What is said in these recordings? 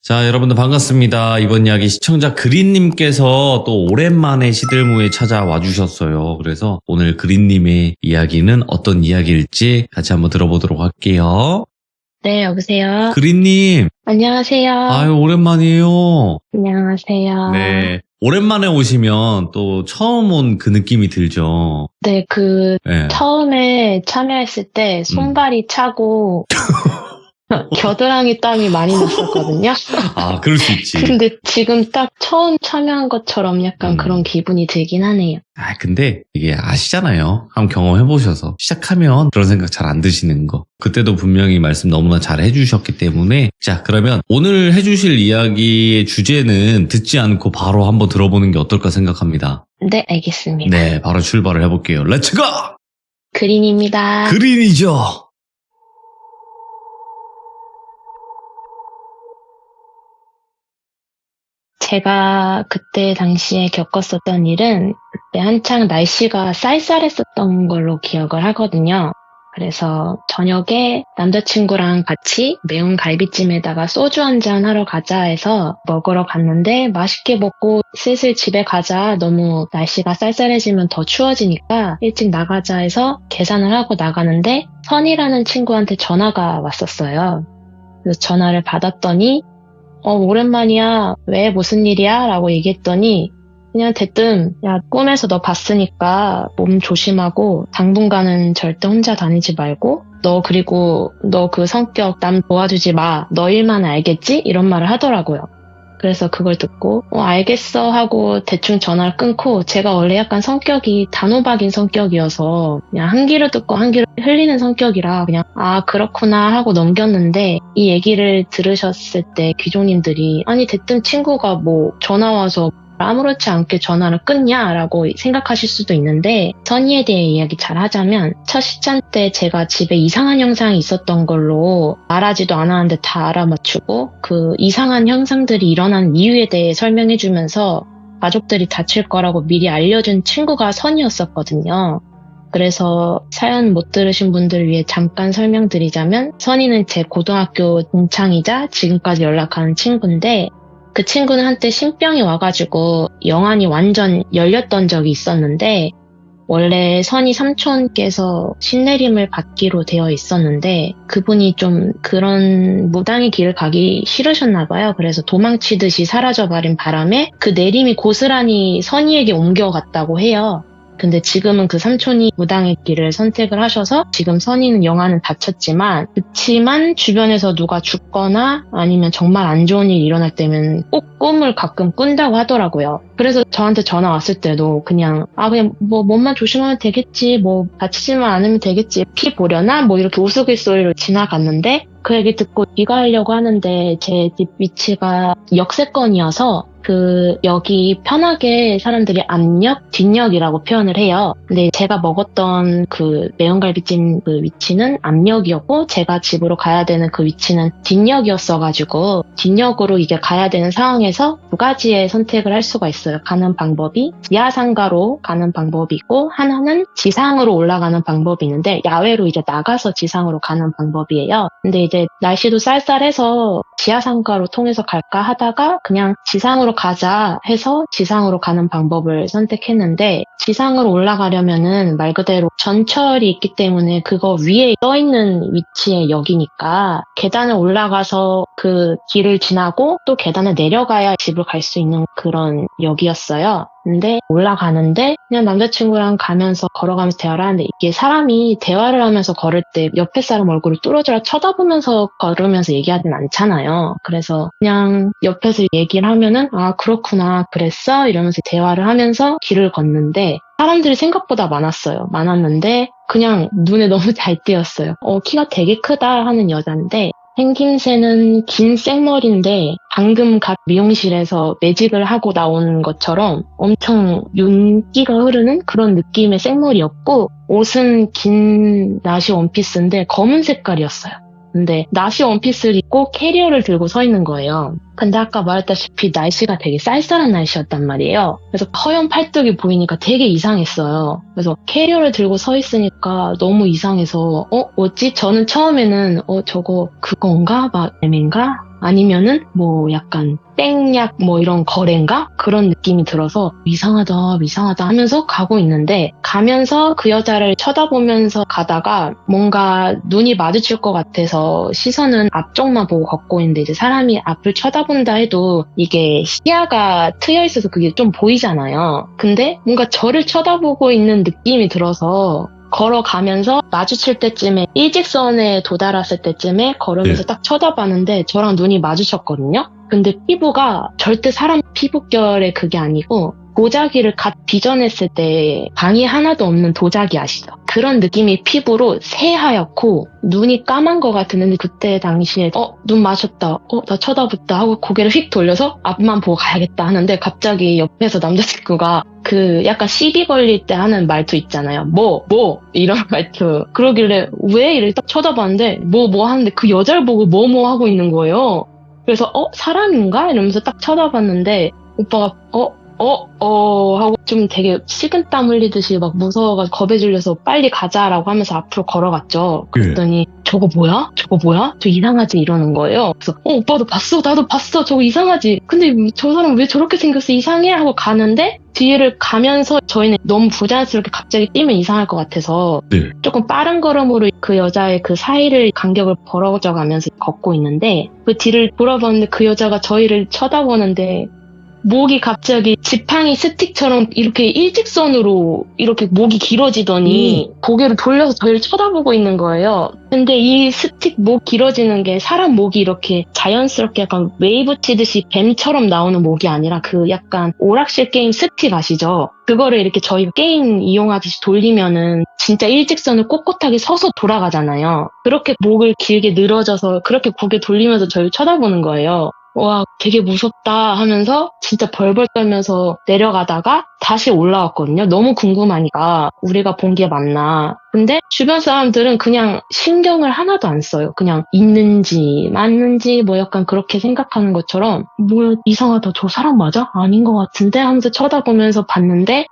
자, 여러분들 반갑습니다. 이번 이야기 시청자 그린님께서 또 오랜만에 시들무에 찾아와 주셨어요. 그래서 오늘 그린님의 이야기는 어떤 이야기일지 같이 한번 들어보도록 할게요. 네, 여보세요. 그린님, 안녕하세요. 아유, 오랜만이에요. 안녕하세요. 네. 오랜만에 오시면 또 처음 온 그 느낌이 들죠. 네, 네. 처음에 참여했을 때 손발이 차고 겨드랑이 땀이 많이 났었거든요. 아, 그럴 수 있지. 근데 지금 딱 처음 참여한 것처럼 약간 그런 기분이 들긴 하네요. 아, 근데 이게 아시잖아요. 한번 경험해보셔서. 시작하면 그런 생각 잘 안 드시는 거. 그때도 분명히 말씀 너무나 잘 해주셨기 때문에. 자, 그러면 오늘 해주실 이야기의 주제는 듣지 않고 바로 한번 들어보는 게 어떨까 생각합니다. 네, 알겠습니다. 네, 바로 출발을 해볼게요. 렛츠고! 그린입니다. 그린이죠. 제가 그때 당시에 겪었었던 일은 그때 한창 날씨가 쌀쌀했었던 걸로 기억을 하거든요. 그래서 저녁에 남자친구랑 같이 매운 갈비찜에다가 소주 한잔 하러 가자 해서 먹으러 갔는데 맛있게 먹고 슬슬 집에 가자. 너무 날씨가 쌀쌀해지면 더 추워지니까 일찍 나가자 해서 계산을 하고 나가는데 선이라는 친구한테 전화가 왔었어요. 그래서 전화를 받았더니 오랜만이야. 왜 무슨 일이야? 라고 얘기했더니 그냥 대뜸 야 꿈에서 너 봤으니까 몸 조심하고 당분간은 절대 혼자 다니지 말고 그리고 너 그 성격 남 도와주지 마. 너 일만 알겠지? 이런 말을 하더라고요. 그래서 그걸 듣고 알겠어 하고 대충 전화를 끊고 제가 원래 약간 성격이 단호박인 성격이어서 그냥 한 귀로 듣고 한 귀로 흘리는 성격이라 그냥 그렇구나 하고 넘겼는데 이 얘기를 들으셨을 때 귀족님들이 아니 대뜸 친구가 뭐 전화 와서 아무렇지 않게 전화를 끊냐라고 생각하실 수도 있는데 선의에 대해 이야기 잘 하자면 첫 시찬 때 제가 집에 이상한 현상이 있었던 걸로 말하지도 않았는데 다 알아맞추고 그 이상한 현상들이 일어난 이유에 대해 설명해주면서 가족들이 다칠 거라고 미리 알려준 친구가 선이었었거든요. 그래서 사연 못 들으신 분들을 위해 잠깐 설명드리자면 선이는 제 고등학교 동창이자 지금까지 연락하는 친구인데 그 친구는 한때 신병이 와가지고 영안이 완전 열렸던 적이 있었는데 원래 선이 삼촌께서 신내림을 받기로 되어 있었는데 그분이 좀 그런 무당의 길을 가기 싫으셨나 봐요. 그래서 도망치듯이 사라져버린 바람에 그 내림이 고스란히 선이에게 옮겨갔다고 해요. 근데 지금은 그 삼촌이 무당의 길을 선택을 하셔서 지금 선이는 영아는 다쳤지만 그치만 주변에서 누가 죽거나 아니면 정말 안 좋은 일이 일어날 때면 꼭 꿈을 가끔 꾼다고 하더라고요. 그래서 저한테 전화 왔을 때도 그냥 뭐 몸만 조심하면 되겠지 뭐 다치지만 않으면 되겠지 피 보려나 뭐 이렇게 우스갯소리로 지나갔는데 그 얘기 듣고 귀가하려고 하는데 제 집 위치가 역세권이어서 여기 편하게 사람들이 앞역, 뒷역이라고 표현을 해요. 근데 제가 먹었던 그 매운갈비찜 그 위치는 앞역이었고 제가 집으로 가야 되는 그 위치는 뒷역이었어가지고 뒷역으로 이게 가야 되는 상황에서 두 가지의 선택을 할 수가 있어요. 가는 방법이 지하상가로 가는 방법이 있고 하나는 지상으로 올라가는 방법이 있는데 야외로 이제 나가서 지상으로 가는 방법이에요. 근데 이제 날씨도 쌀쌀해서 지하상가로 통해서 갈까 하다가 그냥 지상으로 가자 해서 지상으로 가는 방법을 선택했는데 지상으로 올라가려면은 말 그대로 전철이 있기 때문에 그거 위에 떠있는 위치의 역이니까 계단을 올라가서 그 길을 지나고 또 계단을 내려가야 집을 갈 수 있는 그런 역이었어요. 근데 올라가는데 그냥 남자친구랑 가면서 걸어가면서 대화를 하는데 이게 사람이 대화를 하면서 걸을 때 옆에 사람 얼굴을 뚫어져라 쳐다보면서 걸으면서 얘기하진 않잖아요. 그래서 그냥 옆에서 얘기를 하면은 그렇구나 그랬어 이러면서 대화를 하면서 길을 걷는데 사람들이 생각보다 많았는데 그냥 눈에 너무 잘 띄었어요. 키가 되게 크다 하는 여잔데 생김새는 긴 생머리인데 방금 갓 미용실에서 매직을 하고 나온 것처럼 엄청 윤기가 흐르는 그런 느낌의 생머리였고 옷은 긴 나시 원피스인데 검은 색깔이었어요. 근데 나시 원피스를 입고 캐리어를 들고 서 있는 거예요. 근데 아까 말했다시피 날씨가 되게 쌀쌀한 날씨였단 말이에요. 그래서 허연 팔뚝이 보이니까 되게 이상했어요. 그래서 캐리어를 들고 서 있으니까 너무 이상해서 뭐지? 저는 처음에는 저거 그건가? 막 애매인가? 아니면은 뭐 약간 땡약 뭐 이런 거래인가? 그런 느낌이 들어서 이상하다 하면서 가고 있는데, 가면서 그 여자를 쳐다보면서 가다가 뭔가 눈이 마주칠 것 같아서 시선은 앞쪽만 보고 걷고 있는데, 이제 사람이 앞을 쳐다본다 해도 이게 시야가 트여 있어서 그게 좀 보이잖아요. 근데 뭔가 저를 쳐다보고 있는 느낌이 들어서 걸어가면서 마주칠 때쯤에, 일직선에 도달했을 때쯤에 걸으면서 딱 쳐다봤는데 저랑 눈이 마주쳤거든요. 근데 피부가 절대 사람 피부결의 그게 아니고, 도자기를 갓 빚어냈을 때 방이 하나도 없는 도자기 아시죠? 그런 느낌의 피부로 새하얗고 눈이 까만 것 같았는데, 그때 당시에 눈 마셨다, 나 쳐다봤다 하고 고개를 휙 돌려서 앞만 보고 가야겠다 하는데, 갑자기 옆에서 남자친구가 그 약간 시비 걸릴 때 하는 말투 있잖아요. 이런 말투. 그러길래 왜? 이렇게 딱 쳐다봤는데 뭐 하는데 그 여자를 보고 뭐 하고 있는 거예요. 그래서 사람인가? 이러면서 딱 쳐다봤는데 오빠가 하고 좀 되게 식은땀 흘리듯이 막 무서워가지고 겁에 질려서 빨리 가자라고 하면서 앞으로 걸어갔죠. 그랬더니 저거 뭐야? 저 이상하지? 이러는 거예요. 그래서 오빠도 봤어? 나도 봤어. 저거 이상하지? 근데 저 사람 왜 저렇게 생겼어? 이상해? 하고 가는데, 뒤를 가면서 저희는 너무 부자연스럽게 갑자기 뛰면 이상할 것 같아서 조금 빠른 걸음으로 그 여자의 그 사이를 간격을 벌어져 가면서 걷고 있는데, 그 뒤를 돌아봤는데 그 여자가 저희를 쳐다보는데 목이 갑자기 지팡이 스틱처럼 이렇게 일직선으로 이렇게 목이 길어지더니 고개를 돌려서 저희를 쳐다보고 있는 거예요. 근데 이 스틱 목 길어지는 게 사람 목이 이렇게 자연스럽게 약간 웨이브 치듯이 뱀처럼 나오는 목이 아니라 그 약간 오락실 게임 스틱 아시죠? 그거를 이렇게 저희가 게임 이용하듯이 돌리면은 진짜 일직선을 꼿꼿하게 서서 돌아가잖아요. 그렇게 목을 길게 늘어져서 그렇게 고개 돌리면서 저희를 쳐다보는 거예요. 와, 되게 무섭다 하면서 진짜 벌벌 떨면서 내려가다가 다시 올라왔거든요. 너무 궁금하니까 우리가 본 게 맞나. 근데 주변 사람들은 그냥 신경을 하나도 안 써요. 그냥 있는지 맞는지 뭐 약간 그렇게 생각하는 것처럼, 뭐야 이상하다, 저 사람 맞아? 아닌 것 같은데 하면서 쳐다보면서 봤는데,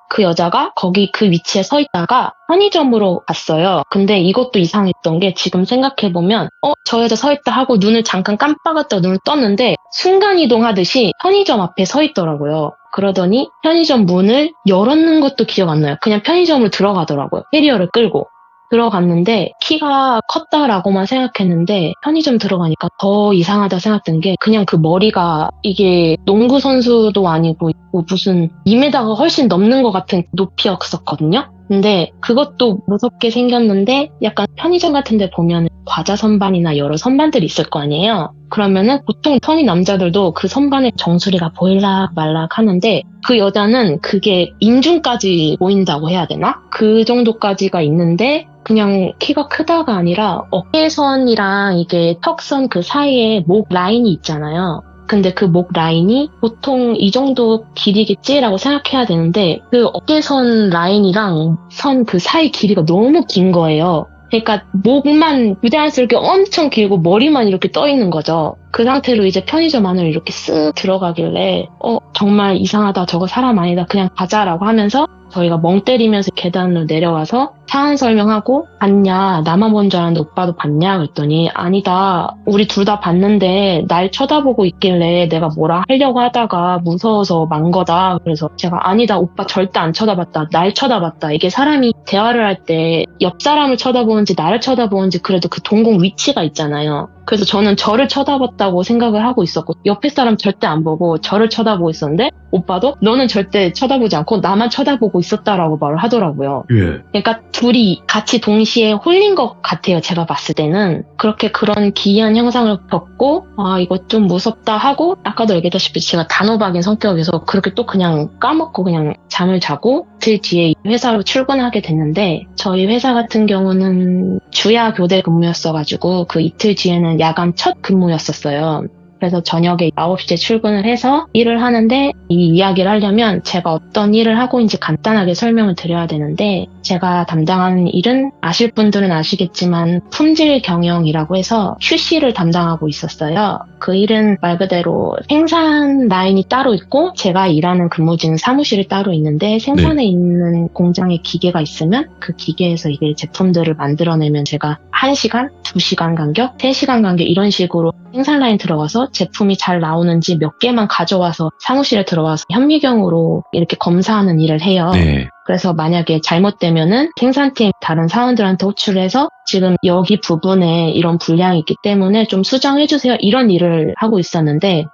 그 여자가 거기 그 위치에 서 있다가 편의점으로 갔어요. 근데 이것도 이상했던 게, 지금 생각해보면 저 여자 서 있다 하고 눈을 잠깐 깜빡였다가 눈을 떴는데 순간이동하듯이 편의점 앞에 서 있더라고요. 그러더니 편의점 문을 열었는 것도 기억 안 나요. 그냥 편의점을 들어가더라고요. 캐리어를 끌고 들어갔는데, 키가 컸다라고만 생각했는데 편의점 들어가니까 더 이상하다 생각된 게, 그냥 그 머리가 이게 농구 선수도 아니고 무슨 2m가 훨씬 넘는 것 같은 높이였었거든요. 근데 그것도 무섭게 생겼는데, 약간 편의점 같은 데 보면 과자 선반이나 여러 선반들이 있을 거 아니에요. 그러면은 보통 성인 남자들도 그 선반에 정수리가 보일락 말락 하는데, 그 여자는 그게 인중까지 보인다고 해야 되나? 그 정도까지가 있는데, 그냥 키가 크다가 아니라 어깨선이랑 이게 턱선 그 사이에 목 라인이 있잖아요. 근데 그 목 라인이 보통 이 정도 길이겠지라고 생각해야 되는데, 그 어깨선 라인이랑 선 그 사이 길이가 너무 긴 거예요. 그러니까 목만 부자연스럽게 엄청 길고 머리만 이렇게 떠 있는 거죠. 그 상태로 이제 편의점 안으로 이렇게 쓱 들어가길래 정말 이상하다, 저거 사람 아니다, 그냥 가자라고 하면서 저희가 멍 때리면서 계단으로 내려와서 사안 설명하고, 봤냐, 나만 본 줄 알았는데 오빠도 봤냐 그랬더니, 아니다, 우리 둘 다 봤는데 날 쳐다보고 있길래 내가 뭐라 하려고 하다가 무서워서 만 거다. 그래서 제가, 아니다, 오빠 절대 안 쳐다봤다, 날 쳐다봤다. 이게 사람이 대화를 할 때 옆 사람을 쳐다보는지 나를 쳐다보는지 그래도 그 동공 위치가 있잖아요. 그래서 저는 저를 쳐다봤다고 생각을 하고 있었고, 옆에 사람 절대 안 보고 저를 쳐다보고 있었는데, 오빠도 너는 절대 쳐다보지 않고 나만 쳐다보고 있었다라고 말을 하더라고요. 그러니까 둘이 같이 동시에 홀린 것 같아요, 제가 봤을 때는. 그렇게 그런 기이한 현상을 겪고, 이거 좀 무섭다 하고, 아까도 얘기했다시피 제가 단호박인 성격에서 그렇게 또 그냥 까먹고 그냥 잠을 자고, 이틀 뒤에 회사로 출근하게 됐는데, 저희 회사 같은 경우는 주야 교대 근무였어가지고 그 이틀 뒤에는 야간 첫 근무였었어요. 그래서 저녁에 9시에 출근을 해서 일을 하는데, 이 이야기를 하려면 제가 어떤 일을 하고 있는지 간단하게 설명을 드려야 되는데, 제가 담당하는 일은 아실 분들은 아시겠지만 품질 경영이라고 해서 QC를 담당하고 있었어요. 그 일은 말 그대로 생산 라인이 따로 있고 제가 일하는 근무지는 사무실이 따로 있는데 생산에 있는 공장에 기계가 있으면 그 기계에서 이게 제품들을 만들어내면 제가 1시간, 2시간 간격, 3시간 간격 이런 식으로 생산 라인 들어가서 제품이 잘 나오는지 몇 개만 가져와서 사무실에 들어와서 현미경으로 이렇게 검사하는 일을 해요. 네. 그래서 만약에 잘못되면은 생산팀 다른 사원들한테 호출을 해서 지금 여기 부분에 이런 불량이 있기 때문에 좀 수정해주세요. 이런 일을 하고 있었는데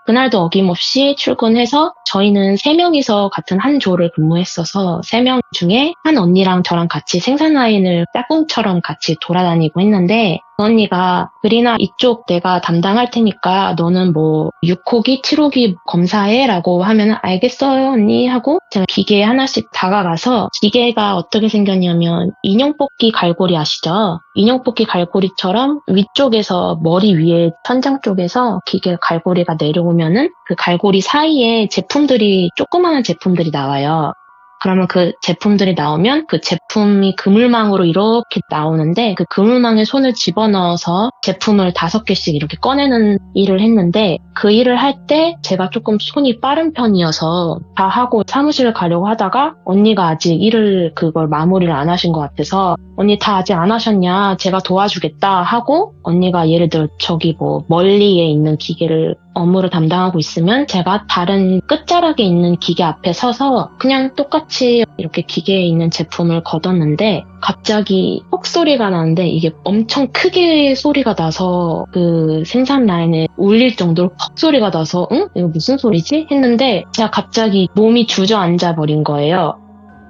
그날도 어김없이 출근해서 저희는 3명이서 같은 한 조를 근무했어서 3명 중에 한 언니랑 저랑 같이 생산 라인을 짝꿍처럼 같이 돌아다니고 했는데 그 언니가 그리나 이쪽 내가 담당할 테니까 너는 뭐 6호기, 7호기 검사해 라고 하면 알겠어요 언니 하고 제가 기계에 하나씩 다가가서 기계가 어떻게 생겼냐면 인형 뽑기 갈고리 아시죠? 인형 뽑기 갈고리처럼 위쪽에서 머리 위에 천장 쪽에서 기계 갈고리가 내려오면은 그 갈고리 사이에 제품들이 조그마한 제품들이 나와요. 그러면 그 제품들이 나오면 그 제품이 그물망으로 이렇게 나오는데 그 그물망에 손을 집어넣어서 제품을 5개씩 이렇게 꺼내는 일을 했는데 그 일을 할 때 제가 조금 손이 빠른 편이어서 다 하고 사무실을 가려고 하다가 언니가 아직 일을 그걸 마무리를 안 하신 것 같아서 언니 다 아직 안 하셨냐 제가 도와주겠다 하고 언니가 예를 들어 저기 뭐 멀리에 있는 기계를 업무를 담당하고 있으면 제가 다른 끝자락에 있는 기계 앞에 서서 그냥 똑같이 이렇게 기계에 있는 제품을 걷었는데 갑자기 폭 소리가 나는데 이게 엄청 크게 소리가 나서 그 생산 라인에 울릴 정도로 퍽 소리가 나서 응? 이거 무슨 소리지? 했는데 제가 갑자기 몸이 주저앉아 버린 거예요.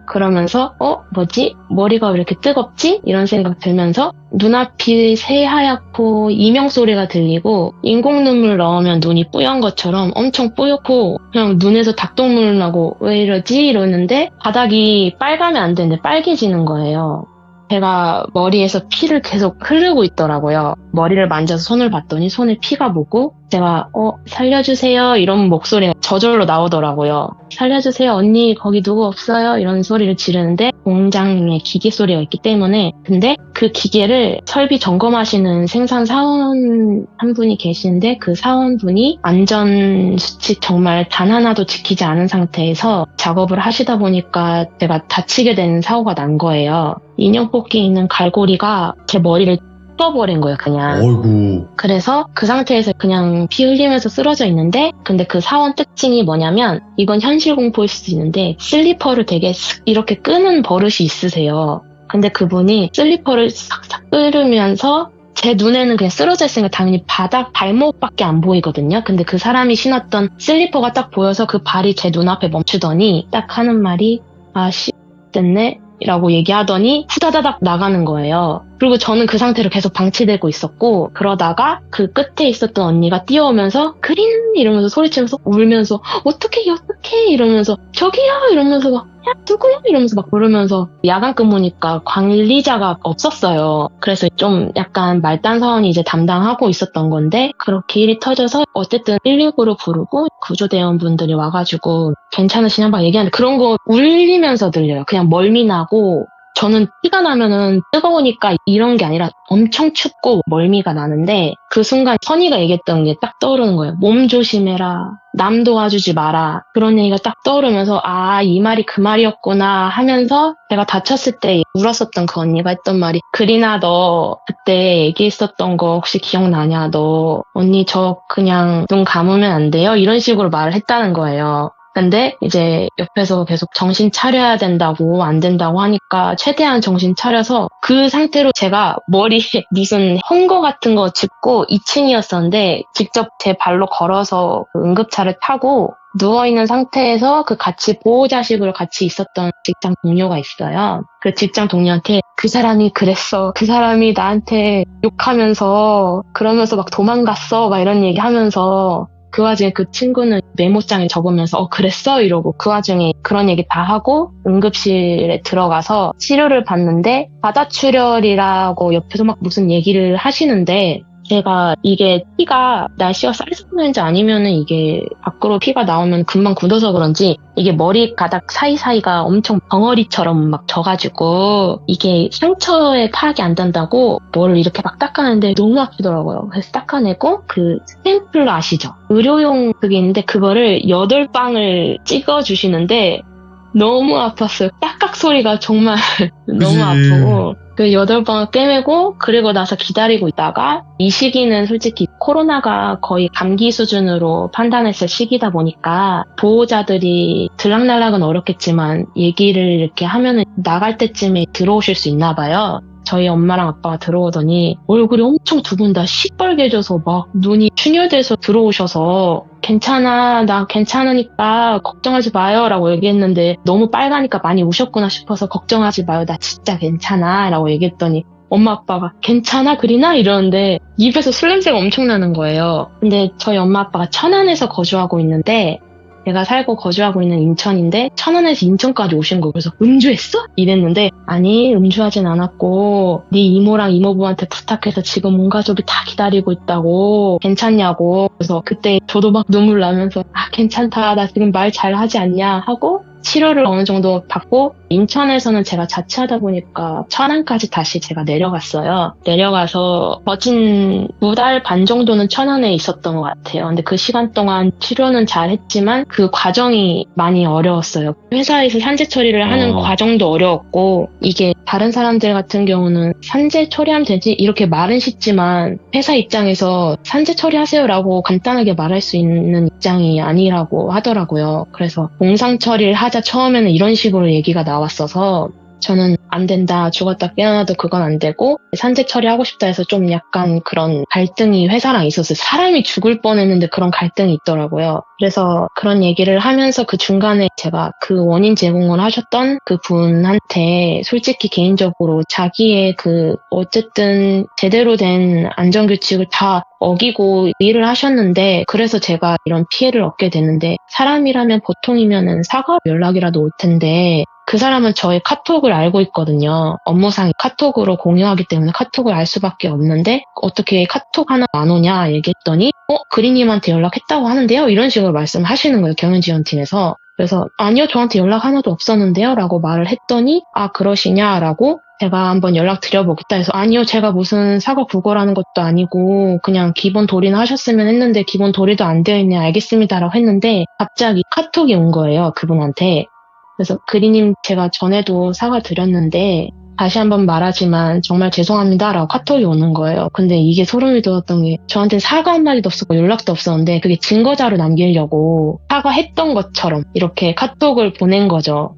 그러면서 뭐지? 머리가 왜 이렇게 뜨겁지? 이런 생각 들면서 눈앞이 새하얗고 이명 소리가 들리고 인공 눈물 넣으면 눈이 뿌연 것처럼 엄청 뿌옇고 그냥 눈에서 닭똥물 나고 왜 이러지? 이러는데 바닥이 빨가면 안 되는데 빨개지는 거예요. 제가 머리에서 피를 계속 흐르고 있더라고요. 머리를 만져서 손을 봤더니 손에 피가 묻고 제가 살려주세요 이런 목소리가 저절로 나오더라고요. 살려주세요 언니 거기 누구 없어요 이런 소리를 지르는데 공장에 기계 소리가 있기 때문에 근데 그 기계를 설비 점검하시는 생산 사원 한 분이 계시는데 그 사원분이 안전수칙 정말 단 하나도 지키지 않은 상태에서 작업을 하시다 보니까 제가 다치게 된 사고가 난 거예요. 인형 뽑기에 있는 갈고리가 제 머리를 뚫어버린 거예요, 그냥. 어이구. 그래서 그 상태에서 그냥 피 흘리면서 쓰러져 있는데, 근데 그 사원 특징이 뭐냐면, 이건 현실 공포일 수도 있는데, 슬리퍼를 되게 이렇게 끄는 버릇이 있으세요. 근데 그분이 슬리퍼를 싹싹 끌으면서, 제 눈에는 그냥 쓰러져 있으니까 당연히 바닥, 발목밖에 안 보이거든요. 근데 그 사람이 신었던 슬리퍼가 딱 보여서 그 발이 제 눈앞에 멈추더니, 딱 하는 말이, 됐네? 라고 얘기하더니 후다다닥 나가는 거예요. 그리고 저는 그 상태로 계속 방치되고 있었고 그러다가 그 끝에 있었던 언니가 뛰어오면서 그린 이러면서 소리치면서 울면서 어떡해 이러면서 저기요 이러면서 막 야 누구야 이러면서 막 부르면서 야간 근무니까 관리자가 없었어요. 그래서 좀 약간 말단 사원이 이제 담당하고 있었던 건데 그렇게 일이 터져서 어쨌든 119를 부르고 구조대원분들이 와가지고 괜찮으시냐 막 얘기하는데 그런 거 울리면서 들려요. 그냥 멀미 나고 저는 피가 나면은 뜨거우니까 이런 게 아니라 엄청 춥고 멀미가 나는데 그 순간 선이가 얘기했던 게 딱 떠오르는 거예요. 몸 조심해라. 남 도와주지 마라. 그런 얘기가 딱 떠오르면서 이 말이 그 말이었구나 하면서 제가 다쳤을 때 울었었던 그 언니가 했던 말이 그리나 너 그때 얘기했었던 거 혹시 기억나냐? 너 언니 저 그냥 눈 감으면 안 돼요? 이런 식으로 말을 했다는 거예요. 근데 이제 옆에서 계속 정신 차려야 된다고 안 된다고 하니까 최대한 정신 차려서 그 상태로 제가 머리에 무슨 헝거 같은 거 짚고 2층이었었는데 직접 제 발로 걸어서 그 응급차를 타고 누워있는 상태에서 그 같이 보호자식으로 같이 있었던 직장 동료가 있어요. 그 직장 동료한테 그 사람이 그랬어. 그 사람이 나한테 욕하면서 그러면서 막 도망갔어. 막 이런 얘기 하면서 그 와중에 그 친구는 메모장에 적으면서 그랬어? 이러고 그 와중에 그런 얘기 다 하고 응급실에 들어가서 치료를 받는데 바다출혈이라고 옆에서 막 무슨 얘기를 하시는데 제가 이게 피가 날씨가 쌀쌀해서 그런지 아니면은 이게 밖으로 피가 나오면 금방 굳어서 그런지 이게 머리 가닥 사이사이가 엄청 벙어리처럼 막 져가지고 이게 상처에 파악이 안 된다고 뭐를 이렇게 막 닦아내는데 너무 아프더라고요. 그래서 닦아내고 그 스탬플러 아시죠? 의료용 그게 있는데 그거를 8방을 찍어주시는데 너무 아팠어요. 딱딱 소리가 정말 너무 아프고 그 8방을 꿰매고 그리고 나서 기다리고 있다가 이 시기는 솔직히 코로나가 거의 감기 수준으로 판단했을 시기다 보니까 보호자들이 들락날락은 어렵겠지만 얘기를 이렇게 하면은 나갈 때쯤에 들어오실 수 있나 봐요. 저희 엄마랑 아빠가 들어오더니 얼굴이 엄청 두 분 다 시뻘개져서 막 눈이 충혈돼서 들어오셔서 괜찮아, 나 괜찮으니까 걱정하지 마요 라고 얘기했는데 너무 빨가니까 많이 우셨구나 싶어서 걱정하지 마요, 나 진짜 괜찮아 라고 얘기했더니 엄마 아빠가 괜찮아 그리나? 이러는데 입에서 술 냄새가 엄청 나는 거예요. 근데 저희 엄마 아빠가 천안에서 거주하고 있는데 제가 살고 거주하고 있는 인천인데 천안에서 인천까지 오신 거예요. 그래서 음주했어? 이랬는데 아니 음주하진 않았고 네 이모랑 이모부한테 부탁해서 지금 온 가족이 다 기다리고 있다고 괜찮냐고. 그래서 그때 저도 막 눈물 나면서 아 괜찮다 나 지금 말 잘하지 않냐 하고 치료를 어느 정도 받고 인천에서는 제가 자취하다 보니까 천안까지 다시 제가 내려갔어요. 내려가서 거진 2달 반 정도는 천안에 있었던 것 같아요. 근데 그 시간 동안 치료는 잘 했지만 그 과정이 많이 어려웠어요. 회사에서 산재 처리를 하는 과정도 어려웠고 이게 다른 사람들 같은 경우는 산재 처리하면 되지 이렇게 말은 쉽지만 회사 입장에서 산재 처리하세요라고 간단하게 말할 수 있는 입장이 아니라고 하더라고요. 그래서 공상 처리를 하자 처음에는 이런 식으로 얘기가 나왔어서 저는 안 된다, 죽었다 깨어나도 그건 안 되고 산재 처리하고 싶다 해서 좀 약간 그런 갈등이 회사랑 있었어요. 사람이 죽을 뻔했는데 그런 갈등이 있더라고요. 그래서 그런 얘기를 하면서 그 중간에 제가 그 원인 제공을 하셨던 그 분한테 솔직히 개인적으로 자기의 그 어쨌든 제대로 된 안전규칙을 다 어기고 일을 하셨는데 그래서 제가 이런 피해를 얻게 됐는데 사람이라면 보통이면은 사과 연락이라도 올 텐데 그 사람은 저의 카톡을 알고 있거든요. 업무상 카톡으로 공유하기 때문에 카톡을 알 수밖에 없는데 어떻게 카톡 하나 안 오냐 얘기했더니 그리님한테 연락했다고 하는데요? 이런 식으로 말씀하시는 거예요. 경영지원팀에서. 그래서 아니요 저한테 연락 하나도 없었는데요? 라고 말을 했더니 아 그러시냐라고 제가 한번 연락 드려보겠다 해서 아니요 제가 무슨 사과 구걸하는 것도 아니고 그냥 기본 도리는 하셨으면 했는데 기본 도리도 안 되어 있네 알겠습니다라고 했는데 갑자기 카톡이 온 거예요. 그분한테. 그래서 그리님 제가 전에도 사과드렸는데 다시 한번 말하지만 정말 죄송합니다라고 카톡이 오는 거예요. 근데 이게 소름이 돋았던 게 저한테는 사과 한마디도 없었고 연락도 없었는데 그게 증거자료 남기려고 사과했던 것처럼 이렇게 카톡을 보낸 거죠.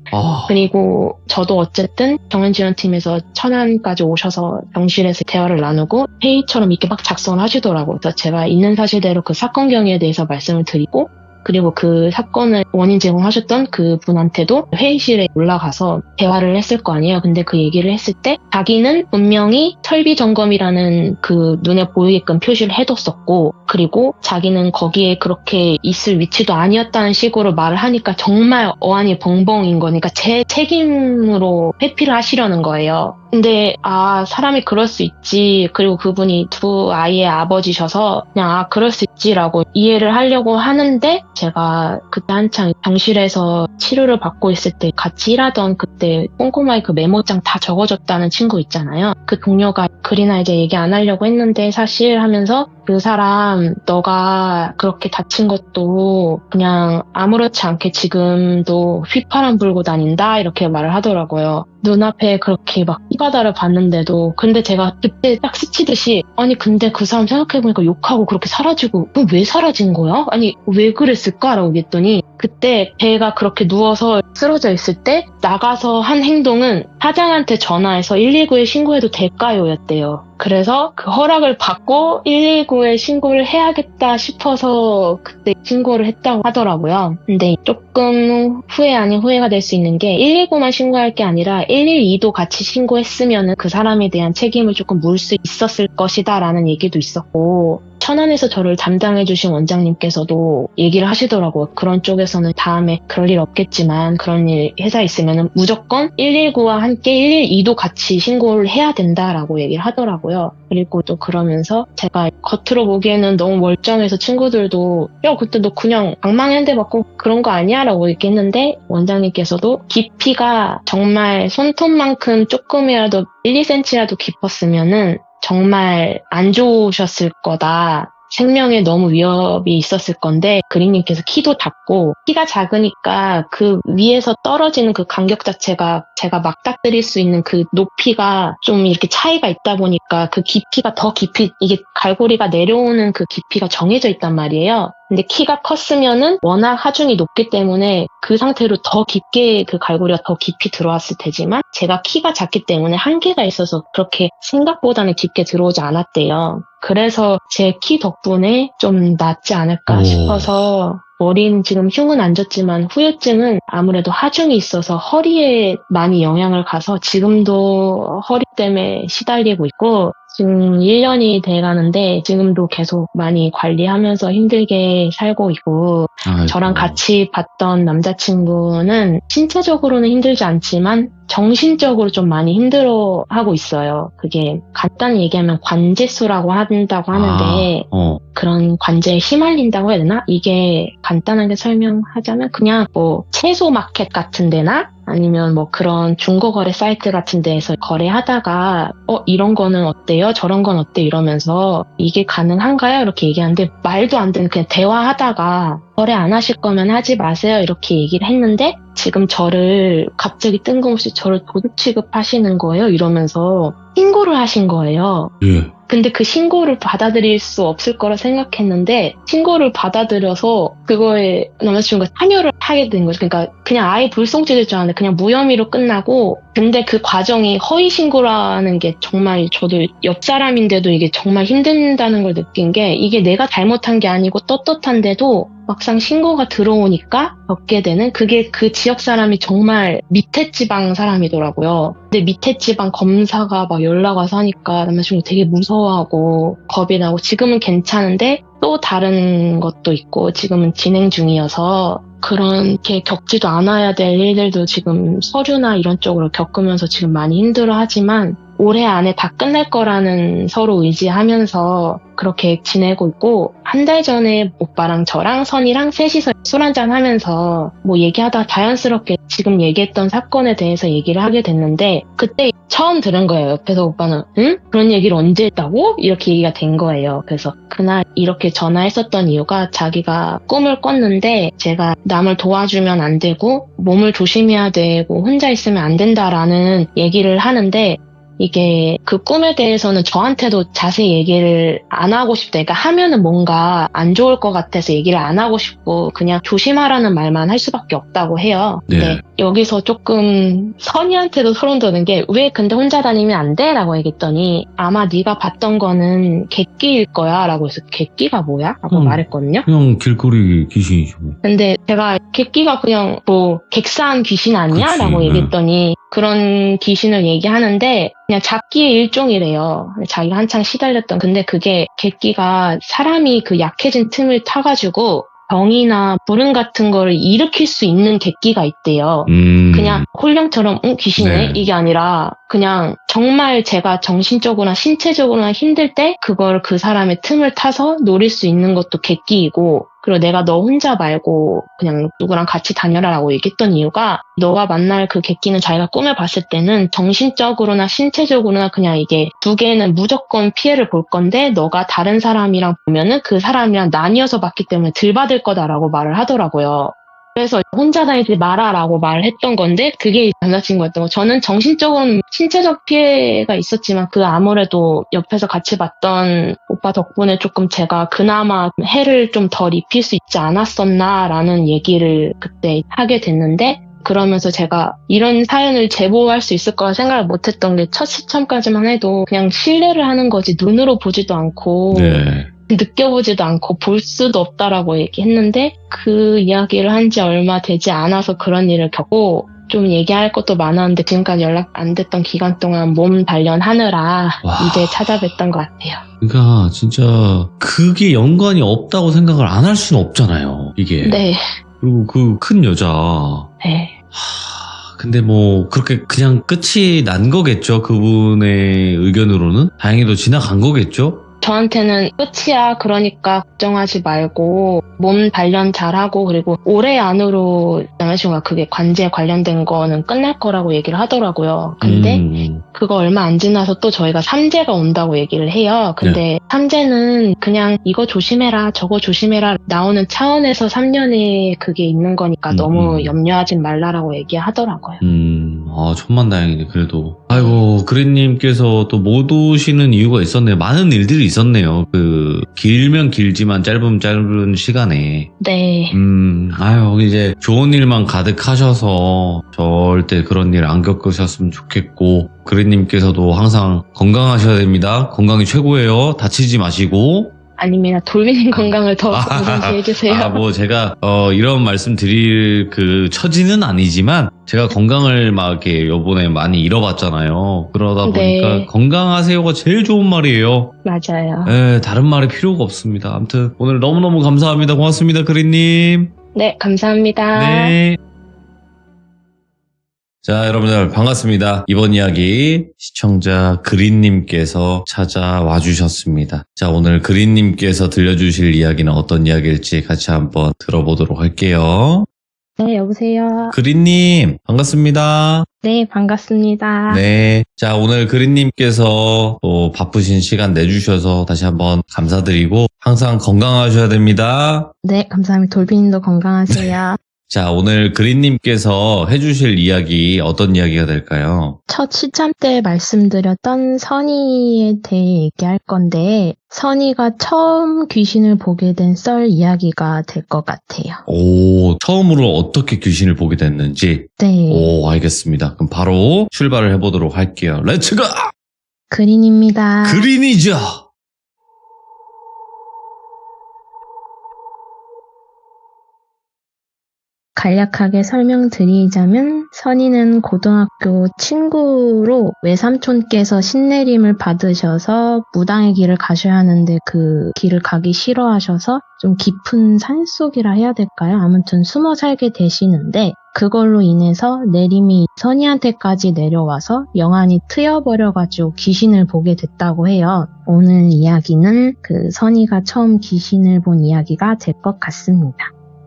그리고 저도 어쨌든 경연지원팀에서 천안까지 오셔서 병실에서 대화를 나누고 회의처럼 이렇게 막 작성을 하시더라고요. 그래서 제가 있는 사실대로 그 사건 경위에 대해서 말씀을 드리고 그리고 그 사건을 원인 제공하셨던 그 분한테도 회의실에 올라가서 대화를 했을 거 아니에요. 근데 그 얘기를 했을 때 자기는 분명히 설비 점검이라는 그 눈에 보이게끔 표시를 해뒀었고 그리고 자기는 거기에 그렇게 있을 위치도 아니었다는 식으로 말을 하니까 정말 어안이 벙벙인 거니까 제 책임으로 회피를 하시려는 거예요. 근데 사람이 그럴 수 있지. 그리고 그분이 두 아이의 아버지셔서 그냥 그럴 수 있지라고 이해를 하려고 하는데 제가 그때 한창 병실에서 치료를 받고 있을 때 같이 일하던 그때 꼼꼼하게 그 메모장 다 적어줬다는 친구 있잖아요. 그 동료가 그리나 이제 얘기 안 하려고 했는데 사실 하면서 그 사람 너가 그렇게 다친 것도 그냥 아무렇지 않게 지금도 휘파람 불고 다닌다 이렇게 말을 하더라고요. 눈앞에 그렇게 막 피바다를 봤는데도 근데 제가 그때 딱 스치듯이 아니 근데 그 사람 생각해보니까 욕하고 그렇게 사라지고 그럼 왜 사라진 거야? 아니 왜 그랬을까라고 했더니 그때 배가 그렇게 누워서 쓰러져 있을 때 나가서 한 행동은 사장한테 전화해서 119에 신고해도 될까요? 였대요. 그래서 그 허락을 받고 119에 신고를 해야겠다 싶어서 그때 신고를 했다고 하더라고요. 근데 조금 후회 아닌 후회가 될 수 있는 게 119만 신고할 게 아니라 112도 같이 신고했으면 그 사람에 대한 책임을 조금 물 수 있었을 것이다 라는 얘기도 있었고 천안에서 저를 담당해주신 원장님께서도 얘기를 하시더라고요. 그런 쪽에서는 다음에 그럴 일 없겠지만 그런 일 회사에 있으면 무조건 119와 함께 112도 같이 신고를 해야 된다라고 얘기를 하더라고요. 그리고 또 그러면서 제가 겉으로 보기에는 너무 멀쩡해서 친구들도 야 그때 너 그냥 방망이한대 맞고 그런 거 아니야? 라고 얘기했는데 원장님께서도 깊이가 정말 손톱만큼 조금이라도 1, 2cm라도 깊었으면은 정말 안 좋으셨을 거다. 생명에 너무 위협이 있었을 건데 그린님께서 키도 작고 키가 작으니까 그 위에서 떨어지는 그 간격 자체가 제가 맞닥뜨릴 수 있는 그 높이가 좀 이렇게 차이가 있다 보니까 그 깊이가 더 깊이 이게 갈고리가 내려오는 그 깊이가 정해져 있단 말이에요. 근데 키가 컸으면은 워낙 하중이 높기 때문에 그 상태로 더 깊게 그 갈고리가 더 깊이 들어왔을 테지만 제가 키가 작기 때문에 한계가 있어서 그렇게 생각보다는 깊게 들어오지 않았대요. 그래서 제 키 덕분에 좀 낫지 않을까 싶어서 머리는 지금 흉은 안 졌지만 후유증은 아무래도 하중이 있어서 허리에 많이 영향을 가서 지금도 허리 때문에 시달리고 있고 지금 1년이 돼가는데 지금도 계속 많이 관리하면서 힘들게 살고 있고 아이고. 저랑 같이 봤던 남자친구는 신체적으로는 힘들지 않지만 정신적으로 좀 많이 힘들어하고 있어요. 그게 간단히 얘기하면 관제수라고 한다고 하는데 그런 관제에 휘말린다고 해야 되나? 이게 간단하게 설명하자면 그냥 뭐 채소 마켓 같은 데나 아니면 뭐 그런 중고거래 사이트 같은 데에서 거래하다가 이런 거는 어때요? 저런 건 어때? 이러면서 이게 가능한가요? 이렇게 얘기하는데 말도 안 되는 그냥 대화하다가 거래 안 하실 거면 하지 마세요. 이렇게 얘기를 했는데 지금 저를 갑자기 뜬금없이 저를 도둑 취급하시는 거예요. 이러면서 신고를 하신 거예요. 예. 근데 그 신고를 받아들일 수 없을 거라 생각했는데 신고를 받아들여서 그거에 남자친구가 참여를 하게 된 거죠. 그러니까 그냥 아예 불송치될 줄 알았는데 그냥 무혐의로 끝나고 근데 그 과정이 허위 신고라는 게 정말 저도 옆 사람인데도 이게 정말 힘든다는 걸 느낀 게 이게 내가 잘못한 게 아니고 떳떳한데도 막상 신고가 들어오니까 겪게 되는 그게 그 지역 사람이 정말 밑에 지방 사람이더라고요. 근데 밑에 지방 검사가 막 연락 와서 하니까 남자친구 되게 무서워하고 겁이 나고 지금은 괜찮은데 또 다른 것도 있고 지금은 진행 중이어서 그렇게 겪지도 않아야 될 일들도 지금 서류나 이런 쪽으로 겪으면서 지금 많이 힘들어하지만 올해 안에 다 끝날 거라는 서로 의지하면서 그렇게 지내고 있고 한 달 전에 오빠랑 저랑 선이랑 셋이서 술 한잔 하면서 뭐 얘기하다가 자연스럽게 지금 얘기했던 사건에 대해서 얘기를 하게 됐는데 그때 처음 들은 거예요. 옆에서 오빠는 응? 그런 얘기를 언제 했다고? 이렇게 얘기가 된 거예요. 그래서 그날 이렇게 전화했었던 이유가 자기가 꿈을 꿨는데 제가 남을 도와주면 안 되고 몸을 조심해야 되고 혼자 있으면 안 된다라는 얘기를 하는데 이게 그 꿈에 대해서는 저한테도 자세히 얘기를 안 하고 싶다. 그러니까 하면은 뭔가 안 좋을 것 같아서 얘기를 안 하고 싶고 그냥 조심하라는 말만 할 수밖에 없다고 해요. 네. 근데 여기서 조금 선이한테도 소름 돋는 게 왜 근데 혼자 다니면 안 돼? 라고 얘기했더니 아마 네가 봤던 거는 객기일 거야 라고 해서 객기가 뭐야? 라고 말했거든요. 그냥 길거리 귀신이죠. 근데 제가 객기가 그냥 뭐 객사한 귀신 아니야? 그치, 라고 네. 얘기했더니 그런 귀신을 얘기하는데 그냥 잡기의 일종이래요. 자기가 한창 시달렸던. 근데 그게 객기가 사람이 그 약해진 틈을 타가지고 병이나 불응 같은 거를 일으킬 수 있는 객기가 있대요. 그냥 홀령처럼 귀신이네? 네. 이게 아니라 그냥 정말 제가 정신적으로나 신체적으로나 힘들 때 그걸 그 사람의 틈을 타서 노릴 수 있는 것도 객기이고 그리고 내가 너 혼자 말고 그냥 누구랑 같이 다녀라라고 얘기했던 이유가 너가 만날 그 객기는 자기가 꿈을 봤을 때는 정신적으로나 신체적으로나 그냥 이게 두 개는 무조건 피해를 볼 건데 너가 다른 사람이랑 보면은 그 사람이랑 나뉘어서 봤기 때문에 덜 받을 거다라고 말을 하더라고요. 그래서 혼자 다니지 마라라고 말을 했던 건데 그게 남자친구였던 거. 저는 정신적으로는 신체적 피해가 있었지만 그 아무래도 옆에서 같이 봤던 오빠 덕분에 조금 제가 그나마 해를 좀 덜 입힐 수 있지 않았었나라는 얘기를 그때 하게 됐는데 그러면서 제가 이런 사연을 제보할 수 있을 거라 생각을 못했던 게 첫 시점까지만 해도 그냥 신뢰를 하는 거지 눈으로 보지도 않고 네. 느껴보지도 않고 볼 수도 없다라고 얘기했는데 그 이야기를 한 지 얼마 되지 않아서 그런 일을 겪고 좀 얘기할 것도 많았는데 지금까지 연락 안 됐던 기간 동안 몸 단련하느라 와. 이제 찾아뵀던 것 같아요. 그러니까 진짜 그게 연관이 없다고 생각을 안 할 수는 없잖아요. 이게. 네. 그리고 그 큰 여자. 네. 근데 뭐 그렇게 그냥 끝이 난 거겠죠. 그분의 의견으로는. 다행히도 지나간 거겠죠. 저한테는 끝이야. 그러니까 걱정하지 말고 몸 단련 잘하고 그리고 올해 안으로 남자친구가 그게 관제에 관련된 거는 끝날 거라고 얘기를 하더라고요. 근데 그거 얼마 안 지나서 또 저희가 삼재가 온다고 얘기를 해요. 근데 삼재는 그냥 이거 조심해라 저거 조심해라 나오는 차원에서 3년에 그게 있는 거니까 너무 염려하지 말라라고 얘기하더라고요. 천만다행이네 그래도. 아이고 그린님께서 또 못 오시는 이유가 있었네요. 많은 일들이 있었네요. 그 길면 길지만 짧으면 짧은 시간에. 네. 아유 이제 좋은 일만 가득하셔서 절대 그런 일 안 겪으셨으면 좋겠고 그린님께서도 항상 건강하셔야 됩니다. 건강이 최고예요. 다치지 마시고. 아닙니다. 돌비님 건강을 더 우선시해 주세요. 뭐 제가 이런 말씀 드릴 그 처지는 아니지만 제가 건강을 막 이렇게 요번에 많이 잃어봤잖아요. 그러다 보니까 네. 건강하세요가 제일 좋은 말이에요. 맞아요. 네, 다른 말이 필요가 없습니다. 아무튼 오늘 너무너무 감사합니다. 고맙습니다, 그린님. 네, 감사합니다. 네. 자, 여러분들 반갑습니다. 이번 이야기 시청자 그린님께서 찾아와 주셨습니다. 자, 오늘 그린님께서 들려주실 이야기는 어떤 이야기일지 같이 한번 들어보도록 할게요. 네, 여보세요. 그린님, 반갑습니다. 네, 반갑습니다. 네. 자, 오늘 그린님께서 또 바쁘신 시간 내주셔서 다시 한번 감사드리고 항상 건강하셔야 됩니다. 네, 감사합니다. 돌비님도 건강하세요. 자, 오늘 그린님께서 해주실 이야기 어떤 이야기가 될까요? 첫 시참 때 말씀드렸던 선희에 대해 얘기할 건데 선희가 처음 귀신을 보게 된 썰 이야기가 될 것 같아요. 오, 처음으로 어떻게 귀신을 보게 됐는지. 네. 오, 알겠습니다. 그럼 바로 출발을 해보도록 할게요. 렛츠고! 그린입니다. 그린이죠! 간략하게 설명드리자면 선희는 고등학교 친구로 외삼촌께서 신내림을 받으셔서 무당의 길을 가셔야 하는데 그 길을 가기 싫어하셔서 좀 깊은 산속이라 해야 될까요? 아무튼 숨어 살게 되시는데 그걸로 인해서 내림이 선희한테까지 내려와서 영안이 트여버려가지고 귀신을 보게 됐다고 해요. 오늘 이야기는 그 선희가 처음 귀신을 본 이야기가 될 것 같습니다.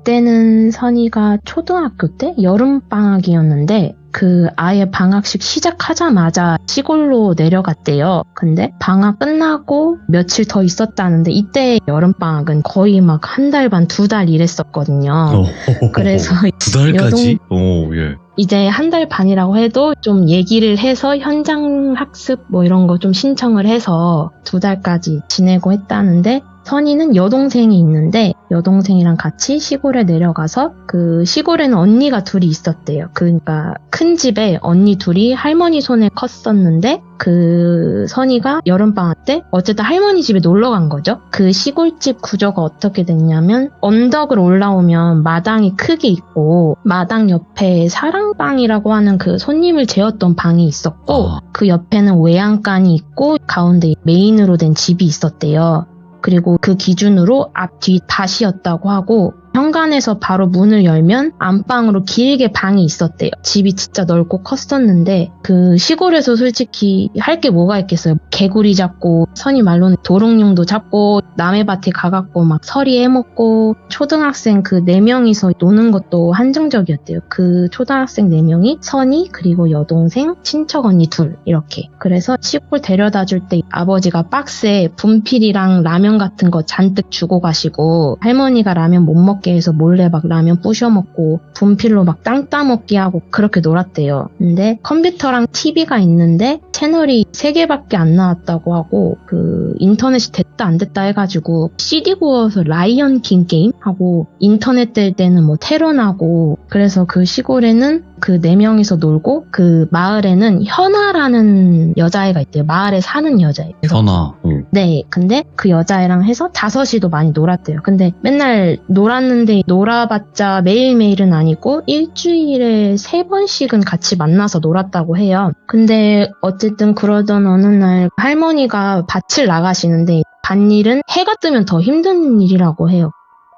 그때는 선희가 초등학교 때 여름방학이었는데 그 아예 방학식 시작하자마자 시골로 내려갔대요. 근데 방학 끝나고 며칠 더 있었다는데 이때 여름방학은 거의 막 한 달 반, 2달 이랬었거든요. 그래서 2달까지? 오, 예. 이제 한 달 반이라고 해도 좀 얘기를 해서 현장 학습 뭐 이런 거 좀 신청을 해서 2달까지 지내고 했다는데 선희는 여동생이 있는데 여동생이랑 같이 시골에 내려가서 그 시골에는 언니가 둘이 있었대요. 그러니까 큰 집에 언니 둘이 할머니 손에 컸었는데 그 선희가 여름방학 때 어쨌든 할머니 집에 놀러 간 거죠. 그 시골집 구조가 어떻게 됐냐면 언덕을 올라오면 마당이 크게 있고 마당 옆에 사랑방이라고 하는 그 손님을 재웠던 방이 있었고 그 옆에는 외양간이 있고 가운데 메인으로 된 집이 있었대요. 그리고 그 기준으로 앞, 뒤 다시였다고 하고 현관에서 바로 문을 열면 안방으로 길게 방이 있었대요. 집이 진짜 넓고 컸었는데 그 시골에서 솔직히 할 게 뭐가 있겠어요. 개구리 잡고 선희 말로는 도롱뇽도 잡고 남의 밭에 가갖고 막 서리 해먹고 초등학생 그 4명이서 노는 것도 한정적이었대요. 그 초등학생 4명이 선희 그리고 여동생 친척 언니 둘 이렇게. 그래서 시골 데려다 줄 때 아버지가 박스에 분필이랑 라면 같은 거 잔뜩 주고 가시고 할머니가 라면 못 먹게 해서 몰래 막 라면 부셔 먹고 분필로 막 땅 따먹기 하고 그렇게 놀았대요. 근데 컴퓨터랑 TV가 있는데 채널이 3개밖에 안 나왔다고 하고 그 인터넷이 됐다 안 됐다 해가지고 CD 구워서 라이언 킹 게임 하고 인터넷 될 때는 뭐 테러나고 그래서 그 시골에는 그 4명이서 놀고 그 마을에는 현아라는 여자애가 있대요. 마을에 사는 여자애. 현아. 네, 근데 그 여자애랑 해서 5이도 많이 놀았대요. 근데 맨날 놀았는데 놀아봤자 매일매일은 아니고 일주일에 3번씩은 같이 만나서 놀았다고 해요. 근데 어쨌든 그러던 어느 날 할머니가 밭을 나가시는데 밭일은 해가 뜨면 더 힘든 일이라고 해요.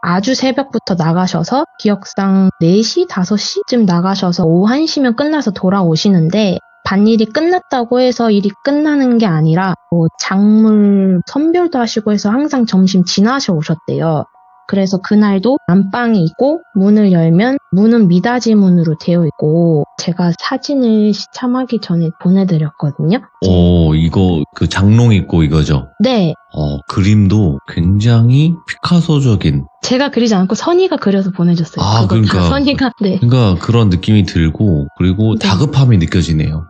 아주 새벽부터 나가셔서 기억상 4시, 5시쯤 나가셔서 오후 1시면 끝나서 돌아오시는데 밭일이 끝났다고 해서 일이 끝나는 게 아니라 뭐 작물 선별도 하시고 해서 항상 점심 지나셔 오셨대요. 그래서 그날도 안방이 있고 문을 열면 문은 미닫이 문으로 되어 있고 제가 사진을 시참하기 전에 보내드렸거든요. 이거 그 장롱 있고 이거죠? 네. 그림도 굉장히 피카소적인. 제가 그리지 않고 선이가 그려서 보내줬어요. 아, 그거 그러니까. 다 선이가. 네. 그러니까 그런 느낌이 들고 그리고 네. 다급함이 느껴지네요.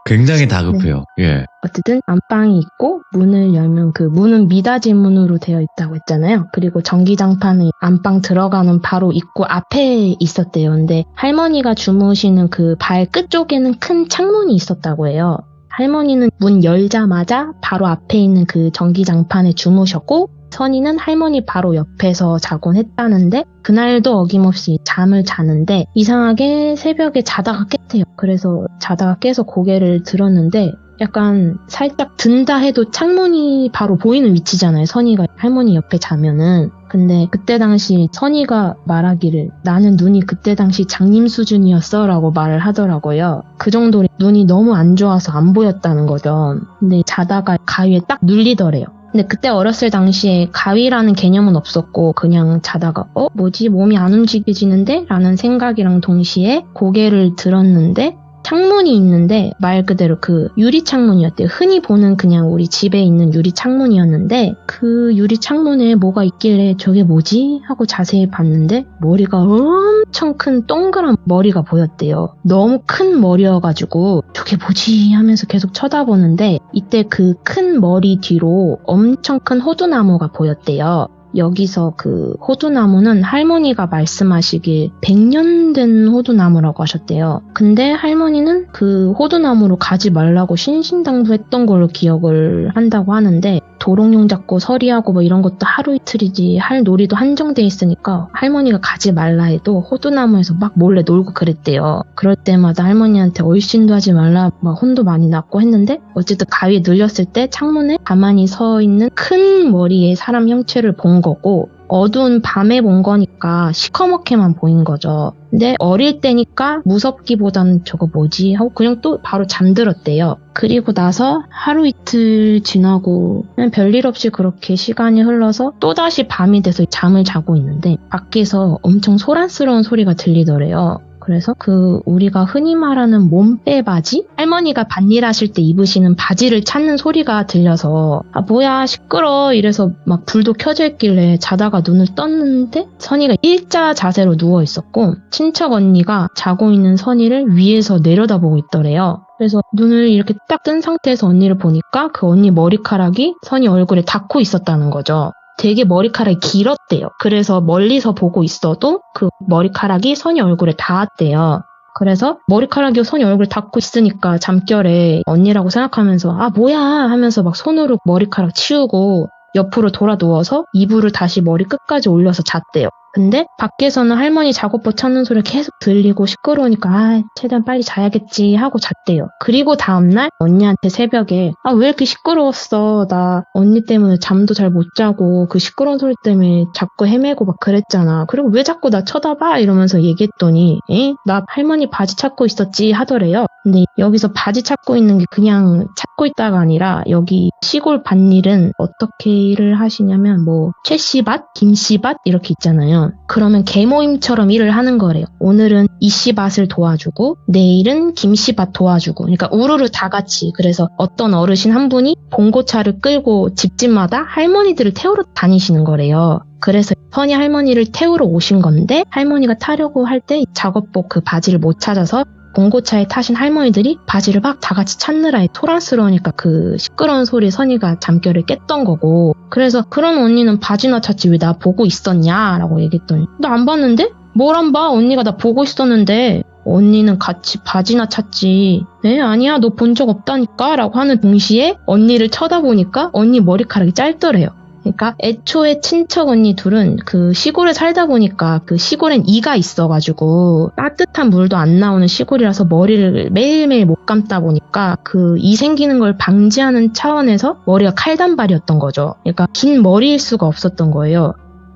굉장히 다급해요. 예. 어쨌든 안방이 있고 문을 열면 그 문은 미닫이 문으로 되어 있다고 했잖아요. 그리고 전기장판은 안방 들어가는 바로 입구 앞에 있었대요. 근데 할머니가 주무시는 그 발 끝쪽에는 큰 창문이 있었다고 해요. 할머니는 문 열자마자 바로 앞에 있는 그 전기장판에 주무셨고 선이는 할머니 바로 옆에서 자곤 했다는데 그날도 어김없이 잠을 자는데 이상하게 새벽에 자다가 깼대요. 그래서 자다가 깨서 고개를 들었는데 약간 살짝 든다 해도 창문이 바로 보이는 위치잖아요. 선이가 할머니 옆에 자면은. 근데 그때 당시 선이가 말하기를 나는 눈이 그때 당시 장님 수준이었어 라고 말을 하더라고요. 그 정도로 눈이 너무 안 좋아서 안 보였다는 거죠. 근데 자다가 가위에 딱 눌리더래요. 근데 그때 어렸을 당시에 가위라는 개념은 없었고 그냥 자다가 뭐지 몸이 안 움직여지는데? 라는 생각이랑 동시에 고개를 들었는데 창문이 있는데 말 그대로 그 유리 창문이었대요. 흔히 보는 그냥 우리 집에 있는 유리 창문이었는데 그 유리 창문에 뭐가 있길래 저게 뭐지? 하고 자세히 봤는데 머리가 엄청 큰 동그란 머리가 보였대요. 너무 큰 머리여가지고 저게 뭐지? 하면서 계속 쳐다보는데 이때 그 큰 머리 뒤로 엄청 큰 호두나무가 보였대요. 여기서 그 호두나무는 할머니가 말씀하시길 100년 된 호두나무라고 하셨대요. 근데 할머니는 그 호두나무로 가지 말라고 신신당부했던 걸로 기억을 한다고 하는데 도롱뇽 잡고 서리하고 뭐 이런 것도 하루 이틀이지 할 놀이도 한정돼 있으니까 할머니가 가지 말라 해도 호두나무에서 막 몰래 놀고 그랬대요. 그럴 때마다 할머니한테 얼씬도 하지 말라 막 혼도 많이 났고 했는데 어쨌든 가위에 눌렸을 때 창문에 가만히 서 있는 큰 머리의 사람 형체를 본 거고 어두운 밤에 본 거니까 시커멓게만 보인 거죠. 근데 어릴 때니까 무섭기보다는 저거 뭐지 하고 그냥 또 바로 잠들었대요. 그리고 나서 하루 이틀 지나고 그냥 별일 없이 그렇게 시간이 흘러서 또다시 밤이 돼서 잠을 자고 있는데 밖에서 엄청 소란스러운 소리가 들리더래요. 그래서 그 우리가 흔히 말하는 몸빼 바지? 할머니가 밭일하실 때 입으시는 바지를 찾는 소리가 들려서 아 뭐야 시끄러 이래서 막 불도 켜져 있길래 자다가 눈을 떴는데 선이가 일자 자세로 누워 있었고 친척 언니가 자고 있는 선이를 위에서 내려다보고 있더래요. 그래서 눈을 이렇게 딱 뜬 상태에서 언니를 보니까 그 언니 머리카락이 선이 얼굴에 닿고 있었다는 거죠. 되게 머리카락이 길었대요. 그래서 멀리서 보고 있어도 그 머리카락이 선이 얼굴에 닿았대요. 그래서 머리카락이 선이 얼굴에 닿고 있으니까 잠결에 언니라고 생각하면서 아 뭐야 하면서 막 손으로 머리카락 치우고 옆으로 돌아 누워서 이불을 다시 머리 끝까지 올려서 잤대요. 근데 밖에서는 할머니 작업복 찾는 소리가 계속 들리고 시끄러우니까 아 최대한 빨리 자야겠지 하고 잤대요. 그리고 다음날 언니한테 새벽에 아 왜 이렇게 시끄러웠어 나 언니 때문에 잠도 잘 못 자고 그 시끄러운 소리 때문에 자꾸 헤매고 막 그랬잖아. 그리고 왜 자꾸 나 쳐다봐 이러면서 얘기했더니 나 할머니 바지 찾고 있었지 하더래요. 근데 여기서 바지 찾고 있는 게 그냥 찾고 있다가 아니라 여기 시골 밭일은 어떻게 일을 하시냐면 뭐 최씨밭, 김씨밭 이렇게 있잖아요. 그러면 계모임처럼 일을 하는 거래요. 오늘은 이씨밭을 도와주고 내일은 김씨밭 도와주고 그러니까 우르르 다 같이. 그래서 어떤 어르신 한 분이 봉고차를 끌고 집집마다 할머니들을 태우러 다니시는 거래요. 그래서 선이 할머니를 태우러 오신 건데 할머니가 타려고 할 때 작업복 그 바지를 못 찾아서 봉고차에 타신 할머니들이 바지를 막 다 같이 찾느라 토란스러우니까 그 시끄러운 소리에 선이가 잠결을 깼던 거고 그래서 그런 언니는 바지나 찾지 왜 나 보고 있었냐 라고 얘기했더니 나 안 봤는데? 뭘 안 봐? 언니가 나 보고 있었는데. 언니는 같이 바지나 찼지. 에? 아니야, 너 본 적 없다니까? 라고 하는 동시에 언니를 쳐다보니까 언니 머리카락이 짧더래요. 그러니까 애초에 친척 언니 둘은 그 시골에 살다 보니까 그 시골엔 이가 있어가지고 따뜻한 물도 안 나오는 시골이라서 머리를 매일매일 못 감다 보니까 그 이 생기는 걸 방지하는 차원에서 머리가 칼단발이었던 거죠. 그러니까 긴 머리일 수가 없었던 거예요.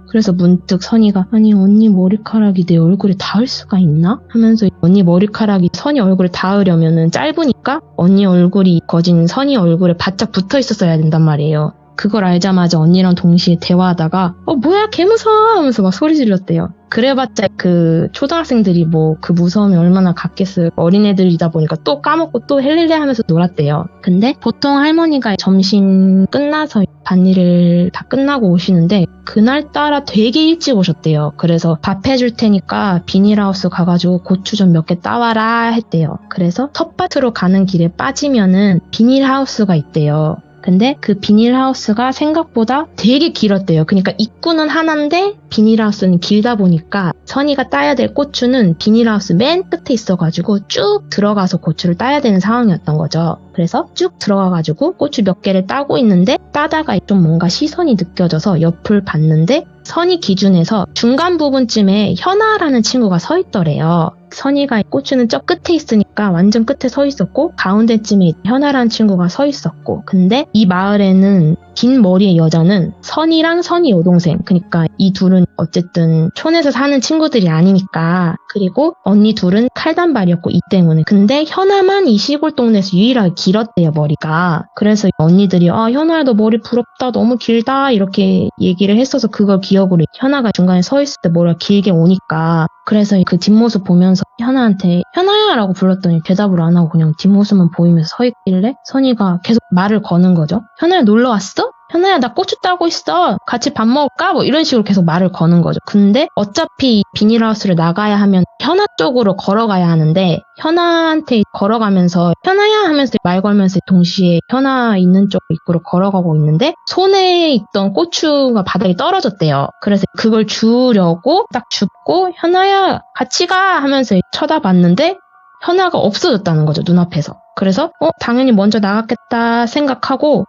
그래서 문득 선이가 아니 언니 머리카락이 내 얼굴에 닿을 수가 있나? 하면서 언니 머리카락이 선이 얼굴에 닿으려면은 짧으니까 언니 얼굴이 거진 선이 얼굴에 바짝 붙어 있었어야 된단 말이에요. 그걸 알자마자 언니랑 동시에 대화하다가 뭐야 개 무서워 하면서 막 소리 질렀대요. 그래봤자 그 초등학생들이 뭐 그 무서움이 얼마나 같겠어요. 어린애들이다 보니까 또 까먹고 또 헬렐레 하면서 놀았대요. 근데 보통 할머니가 점심 끝나서 밭일을 다 끝나고 오시는데 그날따라 되게 일찍 오셨대요. 그래서 밥 해줄 테니까 비닐하우스 가가지고 고추 좀 몇 개 따와라 했대요. 그래서 텃밭으로 가는 길에 빠지면은 비닐하우스가 있대요. 근데 그 비닐하우스가 생각보다 되게 길었대요. 그러니까 입구는 하나인데 비닐하우스는 길다 보니까 선이가 따야 될 고추는 비닐하우스 맨 끝에 있어가지고 쭉 들어가서 고추를 따야 되는 상황이었던 거죠. 그래서 쭉 들어가가지고 고추 몇 개를 따고 있는데 따다가 좀 뭔가 시선이 느껴져서 옆을 봤는데 선이 기준에서 중간 부분쯤에 현아라는 친구가 서 있더래요. 선이가 고추는 저 끝에 있으니까 완전 끝에 서 있었고 가운데쯤에 현아라는 친구가 서 있었고 근데 이 마을에는 긴 머리의 여자는 선이랑 선이 여동생 그러니까 이 둘은 어쨌든 촌에서 사는 친구들이 아니니까 그리고 언니 둘은 칼단발이었고 이 때문에 근데 현아만 이 시골 동네에서 유일하게 길었대요 머리가. 그래서 언니들이 현아야 너 머리 부럽다 너무 길다 이렇게 얘기를 했어서 그걸 기억으로 현아가 중간에 서 있을 때 머리가 길게 오니까 그래서 그 뒷모습 보면서 현아한테 현아야 라고 불렀더니 대답을 안 하고 그냥 뒷모습만 보이면서 서 있길래 선이가 계속 말을 거는 거죠. 현아야 놀러 왔어? 현아야 나 고추 따고 있어 같이 밥 먹을까? 뭐 이런 식으로 계속 말을 거는 거죠. 근데 어차피 비닐하우스를 나가야 하면 현아 쪽으로 걸어가야 하는데 현아한테 걸어가면서 현아야 하면서 말 걸면서 동시에 현아 있는 쪽 입구로 걸어가고 있는데 손에 있던 고추가 바닥에 떨어졌대요. 그래서 그걸 주우려고 딱 줍고 현아야 같이 가 하면서 쳐다봤는데 현아가 없어졌다는 거죠 눈앞에서. 그래서 당연히 먼저 나갔겠다 생각하고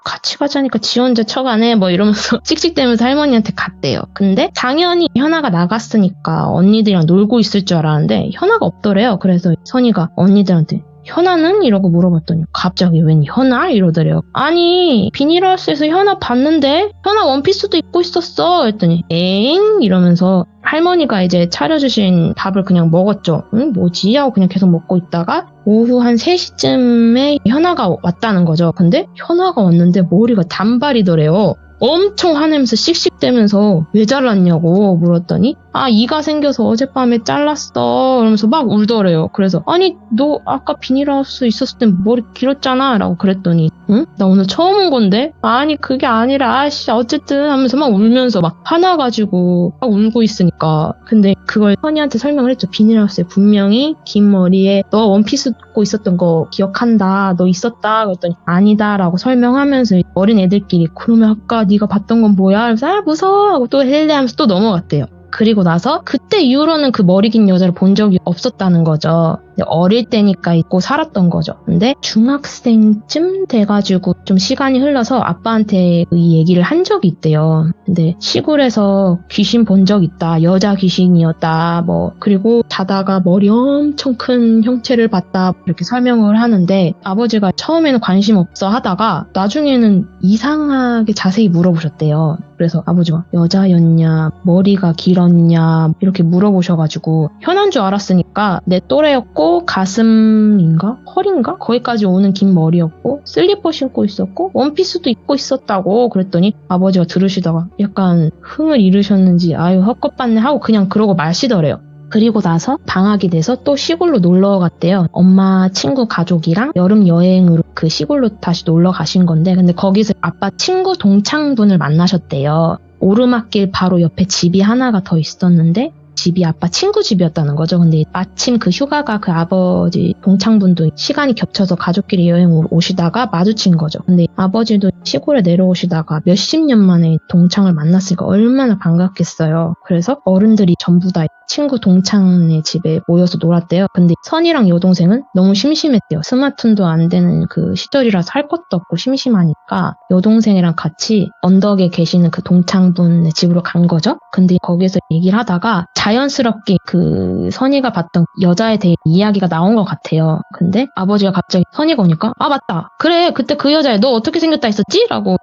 같이 가자니까 지 혼자 쳐가네 뭐 이러면서 씩씩대면서 할머니한테 갔대요. 근데 당연히 현아가 나갔으니까 언니들이랑 놀고 있을 줄 알았는데 현아가 없더래요. 그래서 선이가 언니들한테 현아는? 이러고 물어봤더니 갑자기 웬 현아? 이러더래요. 아니 비닐하우스에서 현아 봤는데 현아 원피스도 입고 있었어 했더니 에잉? 이러면서 할머니가 이제 차려주신 밥을 그냥 먹었죠. 응? 뭐지? 하고 그냥 계속 먹고 있다가 오후 한 3시쯤에 현아가 왔다는 거죠. 근데 현아가 왔는데 머리가 단발이더래요. 엄청 화내면서 씩씩대면서 왜 잘랐냐고 물었더니 이가 생겨서 어젯밤에 잘랐어 그러면서 막 울더래요. 그래서 아니 너 아까 비닐하우스 있었을 땐 머리 길었잖아 라고 그랬더니 응? 나 오늘 처음 온 건데 아니 그게 아니라 어쨌든 하면서 막 울면서 막 화나가지고 막 울고 있으니까 근데 그걸 선이한테 설명을 했죠. 비닐하우스에 분명히 긴 머리에 너 원피스 입고 있었던 거 기억한다 너 있었다 그랬더니 아니다 라고 설명하면서 어린 애들끼리 그러면 아까 네가 봤던 건 뭐야? 그래서 무서워 하고 또 헬레 하면서 또 넘어갔대요. 그리고 나서 그때 이후로는 그 머리 긴 여자를 본 적이 없었다는 거죠. 어릴 때니까 잊고 살았던 거죠. 근데 중학생쯤 돼가지고 좀 시간이 흘러서 아빠한테 이 얘기를 한 적이 있대요. 근데 시골에서 귀신 본 적 있다. 여자 귀신이었다. 그리고 자다가 머리 엄청 큰 형체를 봤다. 이렇게 설명을 하는데 아버지가 처음에는 관심 없어 하다가 나중에는 이상하게 자세히 물어보셨대요. 그래서 아버지가 여자였냐 머리가 길었냐 이렇게 물어보셔가지고 현아인 줄 알았으니까 내 또래였고 가슴인가 허리인가 거기까지 오는 긴 머리였고 슬리퍼 신고 있었고 원피스도 입고 있었다고 그랬더니 아버지가 들으시다가 약간 흥을 잃으셨는지 아유 헛것봤네 하고 그냥 그러고 마시더래요. 그리고 나서 방학이 돼서 또 시골로 놀러 갔대요. 엄마 친구 가족이랑 여름 여행으로 그 시골로 다시 놀러 가신 건데 근데 거기서 아빠 친구 동창분을 만나셨대요. 오르막길 바로 옆에 집이 하나가 더 있었는데 집이 아빠 친구 집이었다는 거죠. 근데 마침 그 휴가가 그 아버지 동창분도 시간이 겹쳐서 가족끼리 여행을 오시다가 마주친 거죠. 근데 아버지도 시골에 내려오시다가 몇십 년 만에 동창을 만났으니까 얼마나 반갑겠어요. 그래서 어른들이 전부 다 친구 동창의 집에 모여서 놀았대요. 근데 선이랑 여동생은 너무 심심했대요. 스마트폰도 안 되는 그 시절이라서 할 것도 없고 심심하니까 여동생이랑 같이 언덕에 계시는 그 동창분의 집으로 간 거죠. 근데 거기서 얘기를 하다가 자연스럽게 그 선이가 봤던 여자에 대해 이야기가 나온 것 같아요. 근데 아버지가 갑자기 선이가 오니까 아 맞다. 그래 그때 그 여자애 너 어떻게 생겼다 했었지? 라고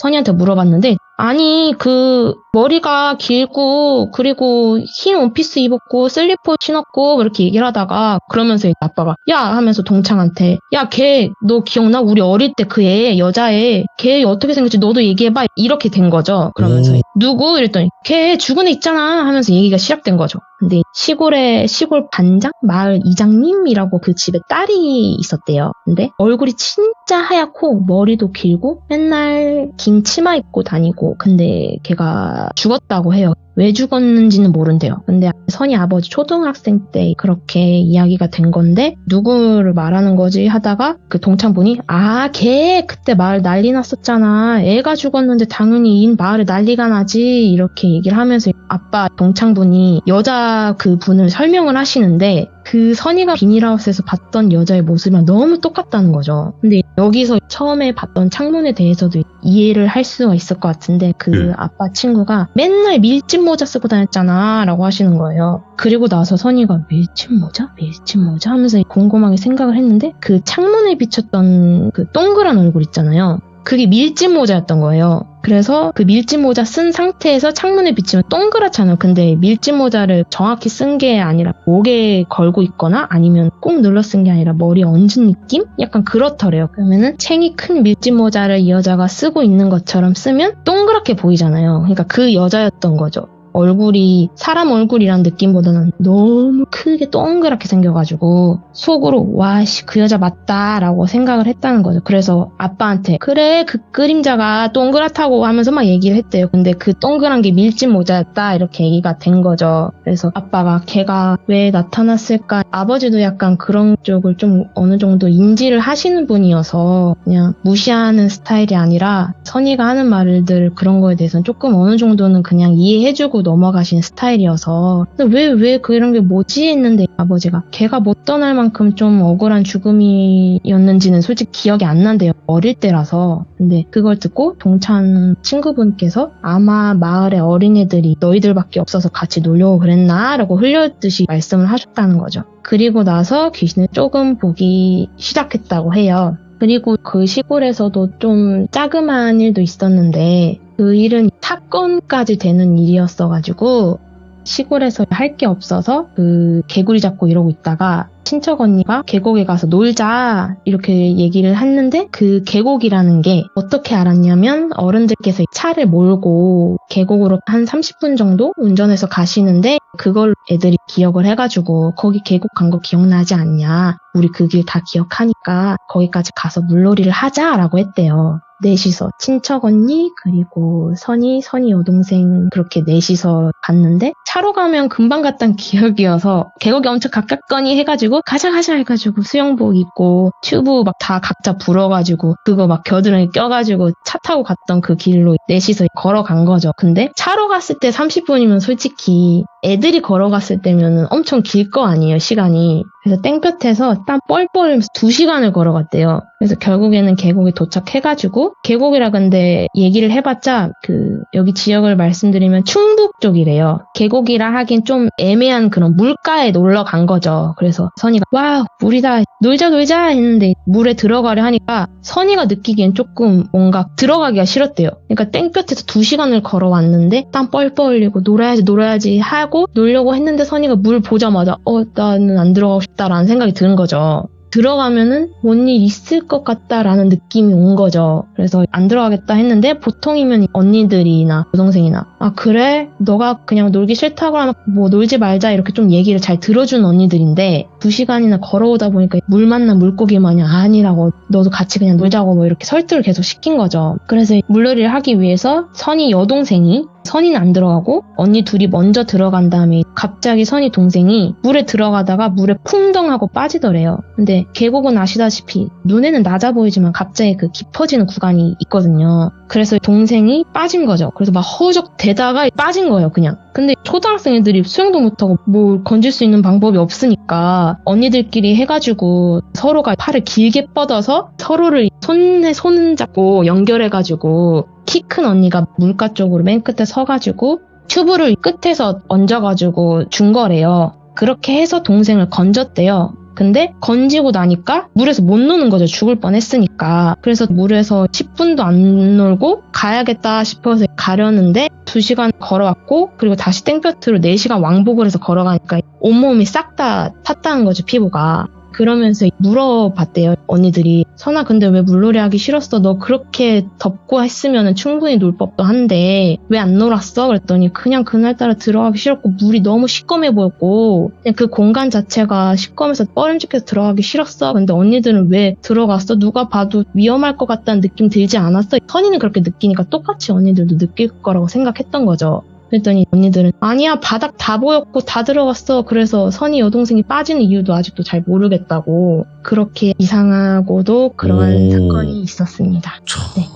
선이한테 물어봤는데 아니 그 머리가 길고 그리고 흰 원피스 입었고 슬리퍼 신었고 이렇게 얘기를 하다가 그러면서 아빠가 야 하면서 동창한테 야 걔 너 기억나? 우리 어릴 때 그 애 여자애 걔 어떻게 생겼지 너도 얘기해봐 이렇게 된 거죠. 그러면서 누구? 이랬더니 걔 죽은 애 있잖아 하면서 얘기가 시작된 거죠. 근데 시골 반장? 마을 이장님이라고 그 집에 딸이 있었대요. 근데 얼굴이 진짜 하얗고 머리도 길고 맨날 긴 치마 입고 다니고 근데 걔가 죽었다고 해요. 왜 죽었는지는 모른대요. 근데 선이 아버지 초등학생 때 그렇게 이야기가 된 건데 누구를 말하는 거지 하다가 그 동창분이 아, 걔 그때 마을 난리 났었잖아. 애가 죽었는데 당연히 이 마을에 난리가 나지 이렇게 얘기를 하면서 아빠 동창분이 여자 그 분을 설명을 하시는데 그 선이가 비닐하우스에서 봤던 여자의 모습이랑 너무 똑같다는 거죠. 근데 여기서 처음에 봤던 창문에 대해서도 이해를 할 수가 있을 것 같은데 그 아빠 친구가 맨날 밀짚 모자 쓰고 다녔잖아 라고 하시는 거예요. 그리고 나서 선이가 밀짚 모자? 밀짚 모자? 하면서 곰곰하게 생각을 했는데 그 창문에 비쳤던 그 동그란 얼굴 있잖아요. 그게 밀짚 모자였던 거예요. 그래서 그 밀짚 모자 쓴 상태에서 창문에 비치면 동그랗잖아요. 근데 밀짚 모자를 정확히 쓴 게 아니라 목에 걸고 있거나 아니면 꼭 눌러 쓴 게 아니라 머리에 얹은 느낌? 약간 그렇더래요. 그러면은 챙이 큰 밀짚 모자를 이 여자가 쓰고 있는 것처럼 쓰면 동그랗게 보이잖아요. 그러니까 그 여자였던 거죠. 얼굴이 사람 얼굴이란 느낌보다는 너무 크게 동그랗게 생겨가지고 속으로 와씨 그 여자 맞다 라고 생각을 했다는 거죠. 그래서 아빠한테 그래 그 그림자가 동그랗다고 하면서 막 얘기를 했대요. 근데 그 동그란 게 밀짚 모자였다 이렇게 얘기가 된 거죠. 그래서 아빠가 걔가 왜 나타났을까 아버지도 약간 그런 쪽을 좀 어느 정도 인지를 하시는 분이어서 그냥 무시하는 스타일이 아니라 선이가 하는 말들 그런 거에 대해서는 조금 어느 정도는 그냥 이해해주고 넘어가신 스타일이어서 근데 왜 그런 게 뭐지 했는데 아버지가 걔가 못 떠날 만큼 좀 억울한 죽음이었는지는 솔직히 기억이 안 난대요. 어릴 때라서. 근데 그걸 듣고 동창 친구분께서 아마 마을의 어린애들이 너희들밖에 없어서 같이 놀려고 그랬나? 라고 흘렸듯이 말씀을 하셨다는 거죠. 그리고 나서 귀신을 조금 보기 시작했다고 해요. 그리고 그 시골에서도 좀 자그마한 일도 있었는데 그 일은 사건까지 되는 일이었어가지고 시골에서 할 게 없어서 그 개구리 잡고 이러고 있다가 친척 언니가 계곡에 가서 놀자 이렇게 얘기를 했는데 그 계곡이라는 게 어떻게 알았냐면 어른들께서 차를 몰고 계곡으로 한 30분 정도 운전해서 가시는데 그걸 애들이 기억을 해가지고 거기 계곡 간 거 기억나지 않냐 우리 그 길 다 기억하니까 거기까지 가서 물놀이를 하자라고 했대요. 넷이서 친척 언니 그리고 선이 여동생 그렇게 넷이서 갔는데 차로 가면 금방 갔던 기억이어서 계곡이 엄청 가깝거니 해가지고 가자 해가지고 수영복 입고 튜브 막 다 각자 불어가지고 그거 막 겨드랑이 껴가지고 차 타고 갔던 그 길로 넷이서 걸어간 거죠. 근데 차로 갔을 때 30분이면 솔직히 애들이 걸어갔을 때면 엄청 길 거 아니에요 시간이. 그래서 땡볕에서 땀 뻘뻘 흘리면서 2시간을 걸어갔대요. 그래서 결국에는 계곡에 도착해가지고 계곡이라 근데 얘기를 해봤자 그 여기 지역을 말씀드리면 충북 쪽이래요. 계곡이라 하긴 좀 애매한 그런 물가에 놀러 간 거죠. 그래서 선이가 와 물이다 놀자 했는데 물에 들어가려 하니까 선이가 느끼기엔 조금 뭔가 들어가기가 싫었대요. 그러니까 땡볕에서 2시간을 걸어왔는데 땀 뻘뻘 흘리고 놀아야지 하고 놀려고 했는데 선이가 물 보자마자 나는 안 들어가고 싶다라는 생각이 드는 거죠. 들어가면은 뭔 일 있을 것 같다라는 느낌이 온 거죠. 그래서 안 들어가겠다 했는데 보통이면 언니들이나 여동생이나 아 그래? 너가 그냥 놀기 싫다고 하면 뭐 놀지 말자 이렇게 좀 얘기를 잘 들어주는 언니들인데 2시간이나 걸어오다 보니까 물 만나 물고기 마냥 아니라고 너도 같이 그냥 놀자고 뭐 이렇게 설득을 계속 시킨 거죠. 그래서 물놀이를 하기 위해서 선희 여동생이 선희는 안 들어가고 언니 둘이 먼저 들어간 다음에 갑자기 선희 동생이 물에 들어가다가 물에 풍덩하고 빠지더래요. 근데 계곡은 아시다시피 눈에는 낮아 보이지만 갑자기 그 깊어지는 구간이 있거든요. 그래서 동생이 빠진 거죠. 그래서 막 허우적 대다가 빠진 거예요, 그냥. 근데 초등학생 애들이 수영도 못하고 뭘 건질 수 있는 방법이 없으니까 언니들끼리 해가지고 서로가 팔을 길게 뻗어서 서로를 손에 손 잡고 연결해가지고 키 큰 언니가 물가 쪽으로 맨 끝에 서가지고 튜브를 끝에서 얹어가지고 준 거래요. 그렇게 해서 동생을 건졌대요. 근데 건지고 나니까 물에서 못 노는 거죠. 죽을 뻔했으니까. 그래서 물에서 10분도 안 놀고 가야겠다 싶어서 가려는데 2시간 걸어왔고 그리고 다시 땡볕으로 4시간 왕복을 해서 걸어가니까 온몸이 싹 다 탔다는 거죠. 피부가. 그러면서 물어봤대요. 언니들이. 선아 근데 왜 물놀이 하기 싫었어? 너 그렇게 덥고 했으면 충분히 놀 법도 한데 왜 안 놀았어? 그랬더니 그냥 그날따라 들어가기 싫었고 물이 너무 시꺼매 보였고 그냥 그 공간 자체가 시꺼매서 뻐름직해서 들어가기 싫었어. 근데 언니들은 왜 들어갔어? 누가 봐도 위험할 것 같다는 느낌 들지 않았어? 선이는 그렇게 느끼니까 똑같이 언니들도 느낄 거라고 생각했던 거죠. 그랬더니 언니들은 아니야 바닥 다 보였고 다 들어갔어. 그래서 선희 여동생이 빠지는 이유도 아직도 잘 모르겠다고. 그렇게 이상하고도 그런 사건이 있었습니다. 네.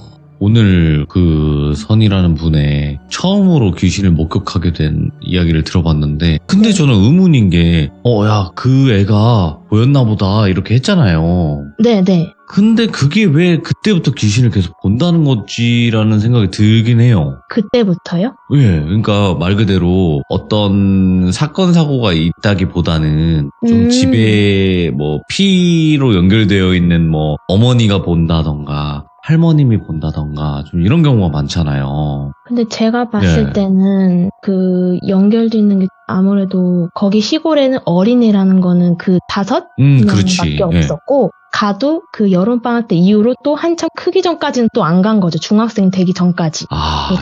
오늘 그 선이라는 분의 처음으로 귀신을 목격하게 된 이야기를 들어봤는데 근데 저는 의문인 게 야 그 애가 보였나 보다 이렇게 했잖아요. 네네. 근데 그게 왜 그때부터 귀신을 계속 본다는 거지라는 생각이 들긴 해요. 그때부터요? 예, 그러니까 말 그대로 어떤 사건 사고가 있다기보다는 좀 집에 뭐 피로 연결되어 있는 뭐 어머니가 본다던가 할머님이 본다던가 좀 이런 경우가 많잖아요. 근데 제가 봤을 때는 그 연결돼 있는 게 아무래도 거기 시골에는 어린이라는 거는 그 5명밖에 없었고 가도 그 여름방학 때 이후로 또 한참 크기 전까지는 또 안 간 거죠. 중학생 되기 전까지.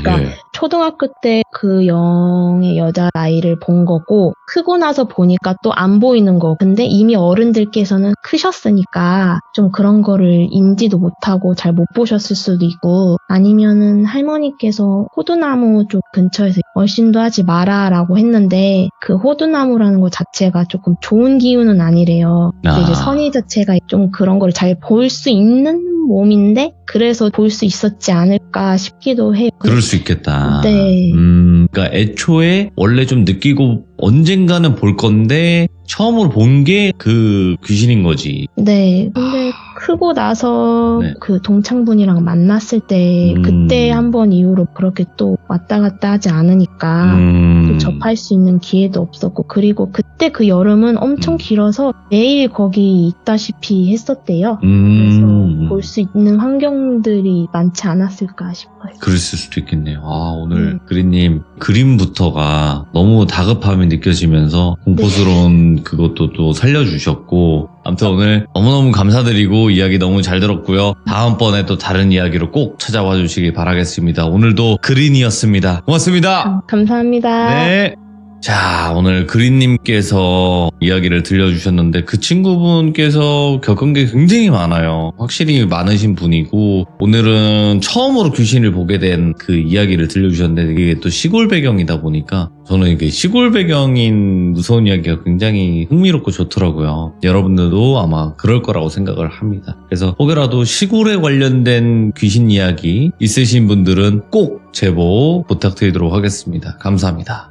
그러니까 초등학교 때 그 영의 여자아이를 본 거고 크고 나서 보니까 또 안 보이는 거. 근데 이미 어른들께서는 크셨으니까 좀 그런 거를 인지도 못하고 잘 못 보셨을 수도 있고 아니면은 할머니께서 호두나무 쪽 근처에서 얼씬도 하지 마라 라고 했는데 그 호두나무라는 것 자체가 조금 좋은 기운은 아니래요. 근데 이제 선의 자체가 좀 그런 걸 잘 볼 수 있는 몸인데 그래서 볼 수 있었지 않을까 싶기도 해요. 그럴 수 있겠다. 네. 그러니까 애초에 원래 좀 느끼고 언젠가는 볼 건데 처음으로 본 게 그 귀신인 거지. 네. 근데 크고 나서 그 동창분이랑 만났을 때 그때 한 번 이후로 그렇게 또 왔다 갔다 하지 않으니까 또 접할 수 있는 기회도 없었고 그리고 그때 그 여름은 엄청 길어서 매일 거기 있다시피 했었대요. 그래서 볼 수 있는 환경들이 많지 않았을까 싶어요. 그랬을 수도 있겠네요. 오늘 그린님 그림부터가 너무 다급함이 느껴지면서 공포스러운 그것도 또 살려주셨고 아무튼 오늘 너무너무 감사드리고 이야기 너무 잘 들었고요. 다음번에 또 다른 이야기로 꼭 찾아와 주시기 바라겠습니다. 오늘도 그린이었습니다. 고맙습니다. 감사합니다. 네. 자, 오늘 그린님께서 이야기를 들려주셨는데 그 친구분께서 겪은 게 굉장히 많아요. 확실히 많으신 분이고 오늘은 처음으로 귀신을 보게 된 그 이야기를 들려주셨는데 이게 또 시골 배경이다 보니까 저는 이게 시골 배경인 무서운 이야기가 굉장히 흥미롭고 좋더라고요. 여러분들도 아마 그럴 거라고 생각을 합니다. 그래서 혹여라도 시골에 관련된 귀신 이야기 있으신 분들은 꼭 제보 부탁드리도록 하겠습니다. 감사합니다.